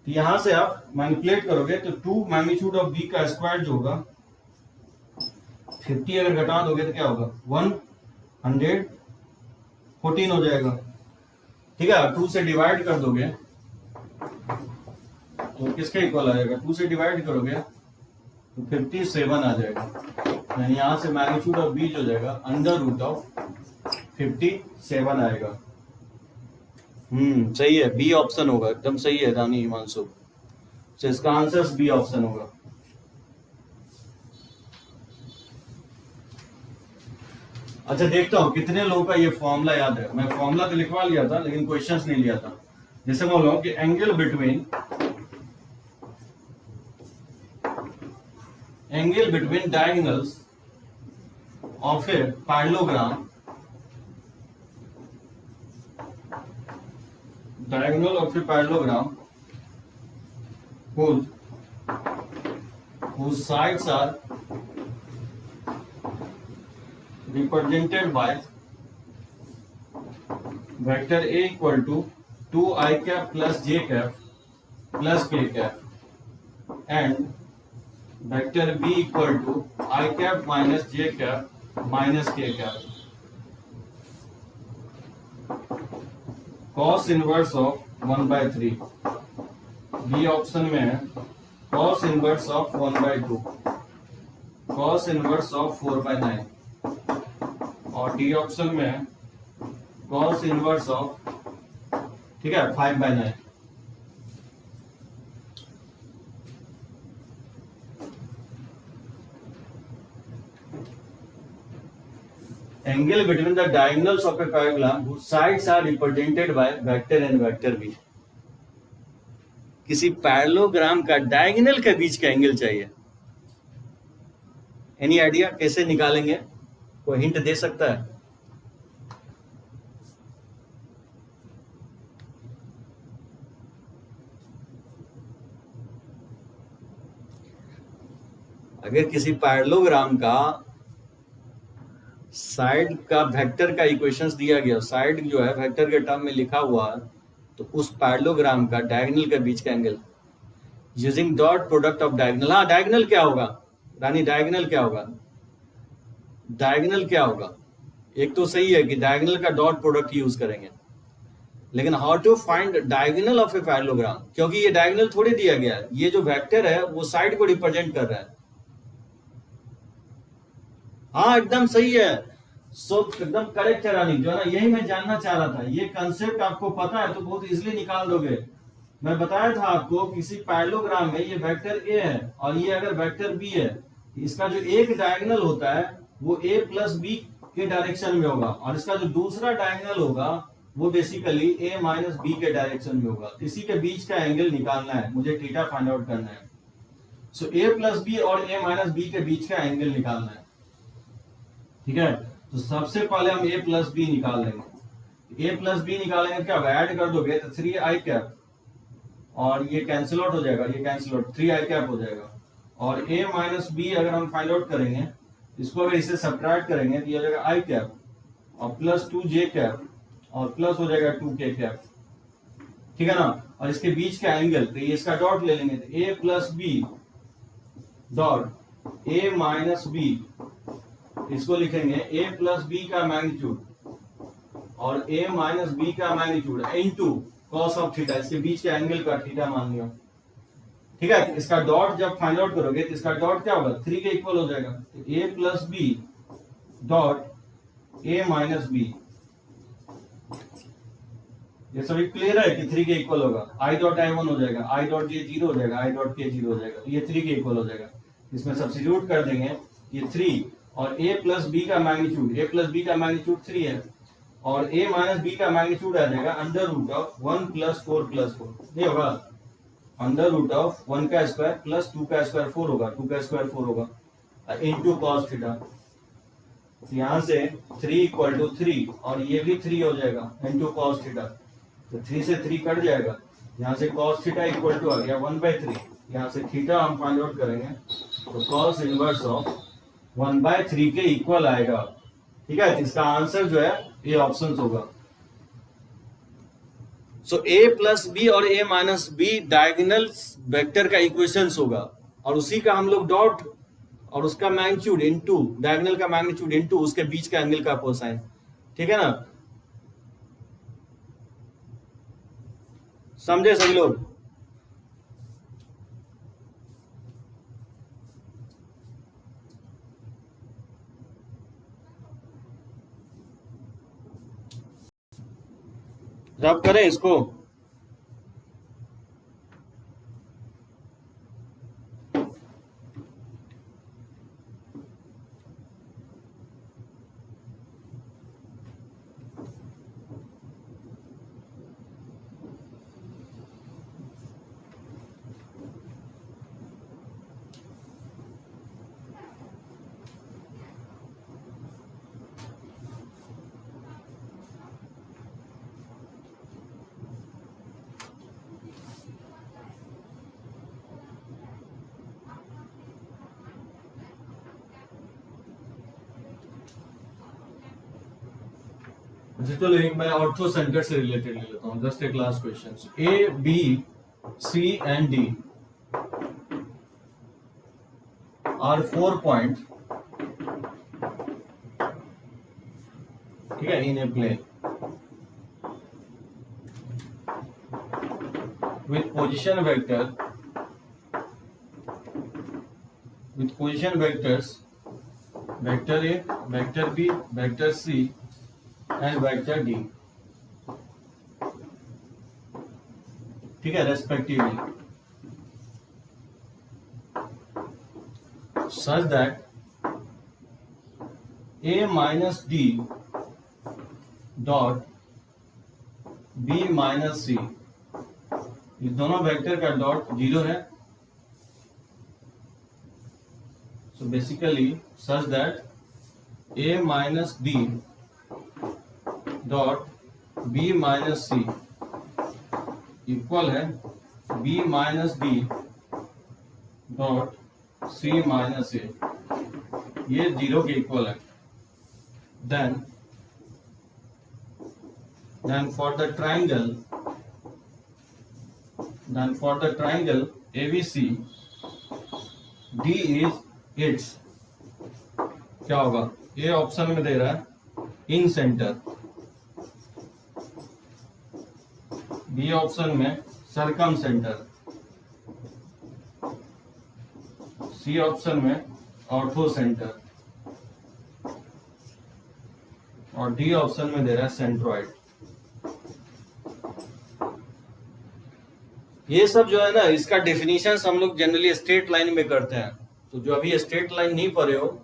[SPEAKER 1] तो यहां से आप मैनिपुलेट करोगे तो 2 मैग्नीट्यूड ऑफ b का स्क्वायर जो होगा 50 अगर घटा दोगे तो क्या होगा, 114 हो जाएगा, ठीक है। 2 से डिवाइड कर दोगे तो किसके इक्वल आ जाएगा, 2 से डिवाइड करोगे तो 57 आ जाएगा, यानी यहां से मैग्नीट्यूड ऑफ b जो हो जाएगा अंडर रूट ऑफ 57 आएगा। सही है, बी ऑप्शन होगा, एकदम सही है रानी हिमांशु, तो इसका आंसर बी ऑप्शन होगा। अच्छा देखता हूं कितने लोगों का ये फॉर्मूला याद है। मैं फॉर्मूला तो लिखवा लिया था लेकिन क्वेश्चंस नहीं लिया था। जैसे बोलो कि angle between diagonals of a parallelogram, diagonal of a parallelogram whose sides are represented by vector a equal to 2i cap plus j cap plus k cap and vector b equal to I cap minus j cap minus k cap. cos inverse of 1/3, B option में है cos inverse of 1/2, cos inverse of 4/9 और D option में है cos inverse of, ठीक है, 5/9। Angle between the diagonals of a parallelogram whose sides are represented by vector and vector b. किसी parallelogram का diagonal के बीच का एंगल चाहिए। एनी आइडिया कैसे निकालेंगे, कोई हिंट दे सकता है? अगर किसी पैरेललोग्राम का साइड का वेक्टर का इक्वेशंस दिया गया, साइड जो है वेक्टर के टर्म में लिखा हुआ, तो उस पैरेललोग्राम का डायगोनल के बीच का angle using dot product of diagonal. हाँ, डायगोनल क्या होगा रानी, डायगोनल क्या होगा, डायगोनल क्या होगा? एक तो सही है कि डायगोनल का डॉट प्रोडक्ट यूज करेंगे, लेकिन how to find diagonal of a parallelogram, क्योंकि ये डायगोनल थोड़ी दिया गया है, ये जो वेक्टर है वो साइड को रिप्रेजेंट कर रहा है। हाँ एकदम सही है, सो एकदम करेक्ट है रानी, जो है ना, यही मैं जानना चाह रहा था। ये कंसेप्ट आपको पता है तो बहुत इजीली निकाल दोगे। मैं बताया था आपको किसी पैरेललोग्राम में ये वेक्टर ए है और ये अगर वेक्टर बी है, इसका जो एक डायगोनल होता है वो ए प्लस बी के डायरेक्शन में होगा और इसका जो दूसरा डायगोनल होगा वो बेसिकली ए माइनस बी के डायरेक्शन में होगा। इसी के बीच का एंगल निकालना है मुझे, थीटा फाइंड आउट करना है। सो ए प्लस बी और ए माइनस बी के बीच का एंगल निकालना है, ठीक है। तो सबसे पहले हम a प्लस बी निकाल लेंगे। a प्लस बी निकालेंगे क्या, ऐड कर दोगे तो 3i कैप और ये कैंसिल आउट हो जाएगा, ये कैंसिल आउट 3i कैप हो जाएगा। और a माइनस बी अगर हम फाइंड आउट करेंगे, इसको अगर इसे सब्ट्रैक्ट करेंगे तो ये हो जाएगा i कैप और प्लस 2j कैप और प्लस हो जाएगा 2k कैप, ठीक है ना। और इसके बीच का एंगल, तो ये इसका डॉट ले लेंगे, तो a plus B dot a minus B, इसको लिखेंगे a प्लस बी का मैग्नीट्यूड और a माइनस बी का magnitude into cos of theta, इसके बीच के एंगल का थीटा मान लिया, ठीक है। इसका डॉट जब फाइंड आउट करोगे तो इसका डॉट क्या होगा, 3 के इक्वल हो जाएगा। तो a plus B dot a minus B, ये सभी क्लियर है कि 3 के इक्वल होगा, आई डॉट आई 1 हो जाएगा, आई डॉट जे 0 हो जाएगा, आई डॉट के 0 हो जाएगा, तो ये 3 के इक्वल हो जाएगा। इसमें सब्स्टिट्यूट कर देंगे, ये 3 और a प्लस बी का मैग्नीट्यूड, a प्लस बी का मैग्नीट्यूड 3 है और a माइनस बी का मैग्नीट्यूड आ जाएगा under root of 1 plus 4 plus 4, ये होगा अंडर रूट ऑफ 1 का स्क्वायर प्लस 2 का स्क्वायर 4 होगा, 2 का स्क्वायर 4 होगा इनटू cos थीटा। यहां से 3 इक्वल टू 3 और ये भी 3 हो जाएगा इनटू cos थीटा, तो 3 से 3 कट जाएगा, यहाँ से cos थीटा इक्वल टू आ गया 1/3, यहाँ से थीटा हम फाइंड आउट करेंगे तो cos इनवर्स ऑफ 1/3 के इक्वल आएगा। ठीक है, इसका आंसर जो है ये ऑप्शन होगा। सो a प्लस बी और a minus B diagonal vector का इक्वेशंस होगा और उसी का हम लोग डॉट और उसका मैग्नीट्यूड इनटू डायगोनल का मैग्नीट्यूड इनटू उसके बीच का एंगल का कोसाइन। ठीक है ना, समझे सभी लोग? रब करें इसको। चलो एक मैं ऑर्थो सेंटर से रिलेटेड ले लेता हूँ, जस्ट एक last question. A B C and D are 4 point, ठीक है, in a plane with position vectors vector A, vector B, vector C and vector D, ठीक है, respectively, such that A minus D dot B minus C, इस दोनों vector का dot 0 है। So basically such that A minus D dot B minus C equal है B minus D dot C minus A, ये 0 के equal है। then for the triangle ABC, D is its, क्या होगा, ये ऑप्शन में दे रहा है इन सेंटर, बी ऑप्शन में सरकम सेंटर, सी ऑप्शन में ऑर्थो सेंटर और डी ऑप्शन में दे रहा है सेंट्रॉइड। ये सब जो है ना, इसका डेफिनेशन हम लोग जनरली स्ट्रेट लाइन में करते हैं, तो जो अभी स्ट्रेट लाइन नहीं पढ़े हो,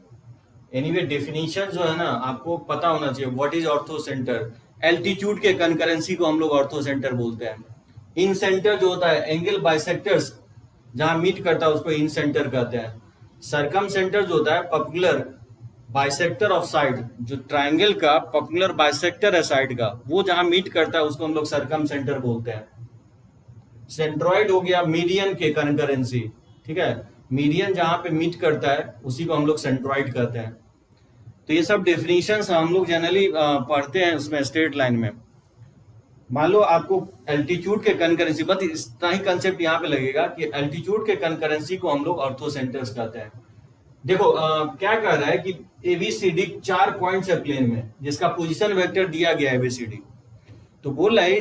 [SPEAKER 1] एनीवे डेफिनेशन जो है ना आपको पता होना चाहिए। What is ortho centre? Altitude के कंकरेंसी को हम लोग ऑर्थो सेंटर बोलते हैं। इन सेंटर जो होता है एंगल बाइसेक्टर्स जहां मीट करता है उसको इन सेंटर कहते हैं। सरकम सेंटर जो होता है पॉपुलर बाइसेक्टर ऑफ साइड, जो ट्राइंगल का पॉपुलर बाइसेक्टर है साइड का, वो जहां मीट करता है उसको हम लोग सरकम सेंटर बोलते हैं। सेंट्रॉइड हो गया मीडियन के कंकरेंसी, ठीक है, मीडियन जहां पे मीट करता है उसी को हम लोग सेंट्रॉइड कहते हैं। तो ये सब डेफिनेशंस हम लोग जनरली पढ़ते हैं उसमें स्ट्रेट लाइन में। मान लो आपको एल्टीट्यूड के कंकरेंसी, बस इतना ही कंसेप्ट यहाँ पे लगेगा कि एल्टीट्यूड के कंकरेंसी को हम लोग ऑर्थो सेंटर्स कहते हैं। देखो क्या कह रहा है कि एबीसीडी 4 पॉइंट्स है प्लेन में जिसका पोजीशन वेक्टर दिया गया है एबीसीडी, तो बोल रहा है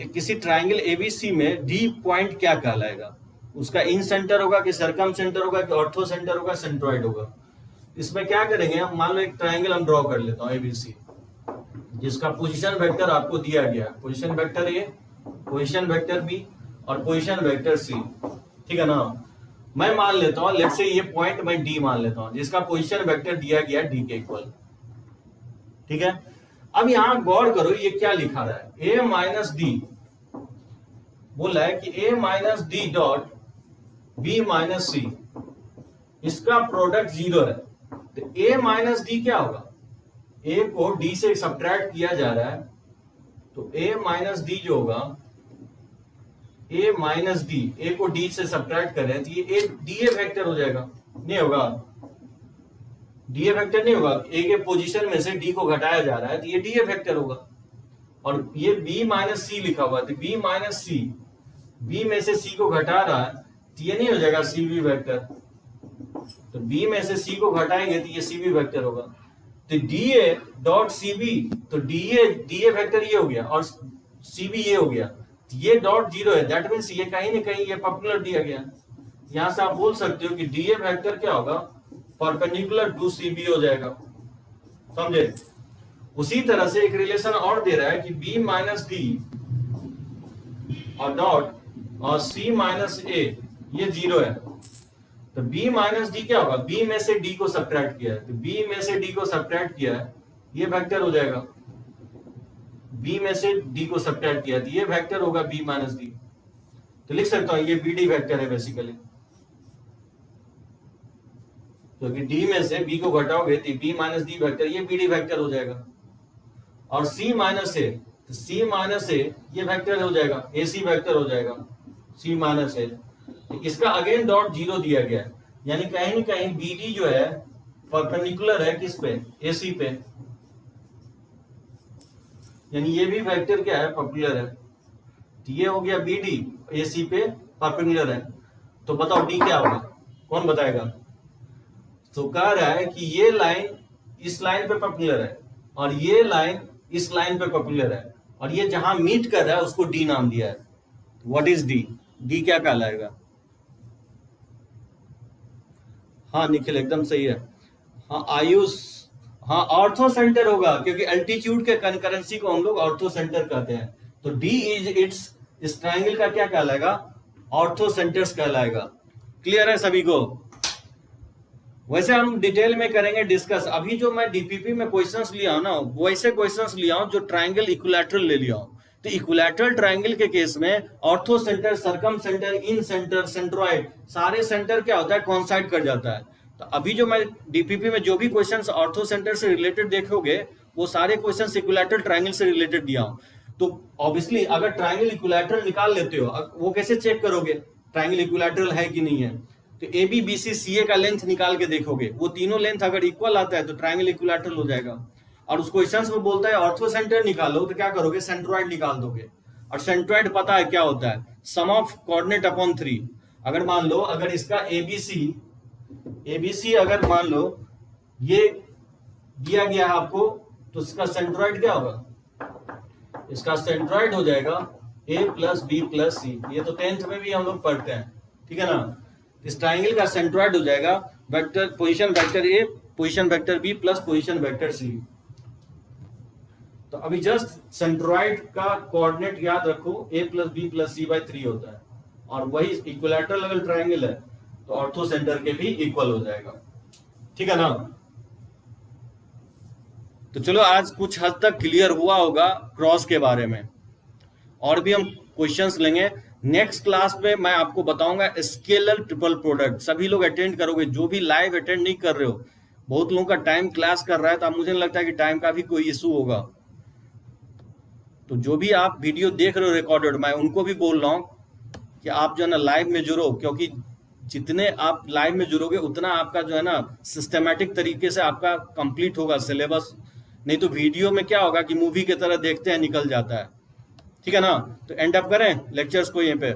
[SPEAKER 1] किसी ट्राइंगल एबीसी में डी पॉइंट क्या कहलाएगा, उसका इन सेंटर होगा कि सरकम सेंटर होगा कि ऑर्थो सेंटर होगा, सेंट्रॉइड होगा। इसमें क्या करेंगे हम, मान लो एक ट्राइंगल हम ड्रॉ कर लेता हूँ एबीसी, जिसका पोजीशन वेक्टर आपको दिया गया है, position vector A, position vector B और पोजीशन वेक्टर सी, ठीक है ना। मैं मान लेता हूं, लेट्स से ये पॉइंट मैं डी मान लेता हूं, जिसका पोजीशन वेक्टर दिया गया डी के इक्वल, ठीक है। अब यहां गौर करो ये क्या लिखा रहा है, ए माइनस डी बोला है कि A minus D dot B minus C, इसका प्रोडक्ट 0 है। तो ए माइनस डी क्या होगा, ए को डी से सब्ट्रैक्ट किया जा रहा है, तो ए माइनस डी जो होगा, ए माइनस डी, ए को डी से सब्ट्रैक्ट कर रहे हैं तो ये ए डी ए वेक्टर हो जाएगा, नहीं होगा, डी ए वेक्टर नहीं होगा। ए के पोजीशन में से डी को घटाया जा रहा है तो ये डी ए वेक्टर होगा। और ये बी माइनस सी लिखा हुआ है तो बी माइनस सी, बी में से सी को घटा रहा है तो ये नहीं हो जाएगा सी बी वेक्टर, तो बी में से सी को घटाएंगे तो ये सी बी वेक्टर होगा। तो D A dot C B, तो डी ए वेक्टर ये हो गया और सी बी ये हो गया, तो ये डॉट 0 है, दैट मीन्स ये कहीं ना कहीं ये पर्पेंडिकुलर दिया गया। यहां से आप बोल सकते हो कि डी ए वेक्टर क्या होगा, परपेंडिकुलर टू सी बी हो जाएगा, समझे। उसी तरह से एक रिलेशन और दे रहा है कि बी माइनस डी और डॉट और सी माइनस ए ये 0 है, तो b माइनस डी क्या होगा, b में से d को सब्ट्रैक्ट किया है, तो b में से d को सब्ट्रैक्ट किया है, ये वेक्टर हो जाएगा, b में से d को सब्ट्रैक्ट किया तो ये वेक्टर होगा b माइनस डी। तो लिख सकता हूं ये bd वेक्टर है बेसिकली, क्योंकि d में से b को घटाओगे तो b माइनस डी वेक्टर ये bd वेक्टर हो जाएगा। और c माइनस ए, तो c माइनस ए ये वेक्टर हो जाएगा, ac वेक्टर हो जाएगा, c माइनस ए। इसका अगेन डॉट 0 दिया गया है, यानी कहीं ना कहीं BD जो है परपेंडिकुलर है किस पे, AC पे, यानी ये भी वेक्टर क्या है, परपेंडिकुलर है। तो ये हो गया BD AC पे परपेंडिकुलर है। तो बताओ D क्या होगा, कौन बताएगा। तो कह रहा है कि ये लाइन इस लाइन पे परपेंडिकुलर है और ये लाइन इस लाइन पे परपेंडिकुलर है, और ये जहां मीट कर रहा है उसको D नाम दिया है। व्हाट इज D, D क्या कहलाएगा। हाँ निखिल एकदम सही है। हाँ आयुष, हाँ ऑर्थो सेंटर होगा, क्योंकि अल्टीट्यूड के कंकरेंसी को हम लोग ऑर्थो सेंटर कहते हैं। तो डी इज इट्स, इस ट्राइंगल का क्या कहलाएगा, ऑर्थो सेंटर्स कहलाएगा। क्लियर है सभी को। वैसे हम डिटेल में करेंगे डिस्कस। अभी जो मैं डीपीपी में क्वेश्चंस लिया हूं ना, वैसे क्वेश्चंस लिया हूं जो ट्राइंगल इक्विलैटरल ले लिया हूं। तो इक्विलैटरल ट्राइंगल के केस में ऑर्थो सेंटर, सरकम सेंटर, इन सेंटर, सेंट्रोइड, सारे सेंटर क्या होता है, कॉन्साइड कर जाता है। तो अभी जो मैं डीपीपी में जो भी क्वेश्चंस ऑर्थो सेंटर से रिलेटेड देखोगे वो सारे क्वेश्चंस इक्विलैटरल ट्राइंगल से रिलेटेड दिया हूं। तो ऑब्वियसली अगर ट्राइंगल इक्विलैटरल निकाल लेते हो, वो कैसे चेक करोगे ट्राइंगल इक्विलैटरल है कि नहीं है। तो ए बी बी सी सी ए का लेंथ निकाल के देखोगे, वो तीनों लेंथ अगर इक्वल आता है तो ट्राइंगल इक्विलैटरल हो जाएगा। और उस क्वेश्चन में बोलता है ऑर्थो सेंटर निकालो, तो क्या करोगे, सेंट्रोइड निकाल दोगे। और सेंट्रोइड पता है क्या होता है, सम ऑफ कोऑर्डिनेट अपॉन 3। अगर मान लो अगर इसका एबीसी अगर मान लो ये दिया गया है आपको, तो इसका सेंट्रोइड क्या होगा, इसका सेंट्रोइड हो जाएगा a प्लस बी प्लस सी। ये तो 10th में भी हम लोग पढ़ते हैं, ठीक है ना। इस ट्राइंगल का सेंट्रोइड हो जाएगा vector, position vector A, position vector B plus position vector C. तो अभी जस्ट सेंट्रोइड का कोऑर्डिनेट याद रखो, a plus B plus C by 3 होता है। और वही इक्विलैटरल अगर ट्राइंगल है तो ऑर्थो सेंटर के भी इक्वल हो जाएगा, ठीक है ना। तो चलो आज कुछ हद तक क्लियर हुआ होगा क्रॉस के बारे में। और भी हम क्वेश्चंस लेंगे नेक्स्ट क्लास में। मैं आपको बताऊंगा स्केलर ट्रिपल प्रोडक्ट। सभी लोग अटेंड करोगे, जो भी लाइव अटेंड नहीं कर रहे हो, बहुत लोगों का टाइम क्लास कर रहा है, तो अब मुझे नहीं लगता है कि टाइम का भी कोई इशू होगा। तो जो भी आप वीडियो देख रहे हो रिकॉर्डेड, मैं उनको भी बोल रहा हूँ कि आप जो है ना लाइव में जुड़ो, क्योंकि जितने आप लाइव में जुड़ोगे उतना आपका जो है ना सिस्टमैटिक तरीके से आपका कंप्लीट होगा सिलेबस। नहीं तो वीडियो में क्या होगा कि मूवी की तरह देखते हैं निकल जाता है, ठीक है ना। तो एंड अप करें लेक्चर्स को यहीं पे।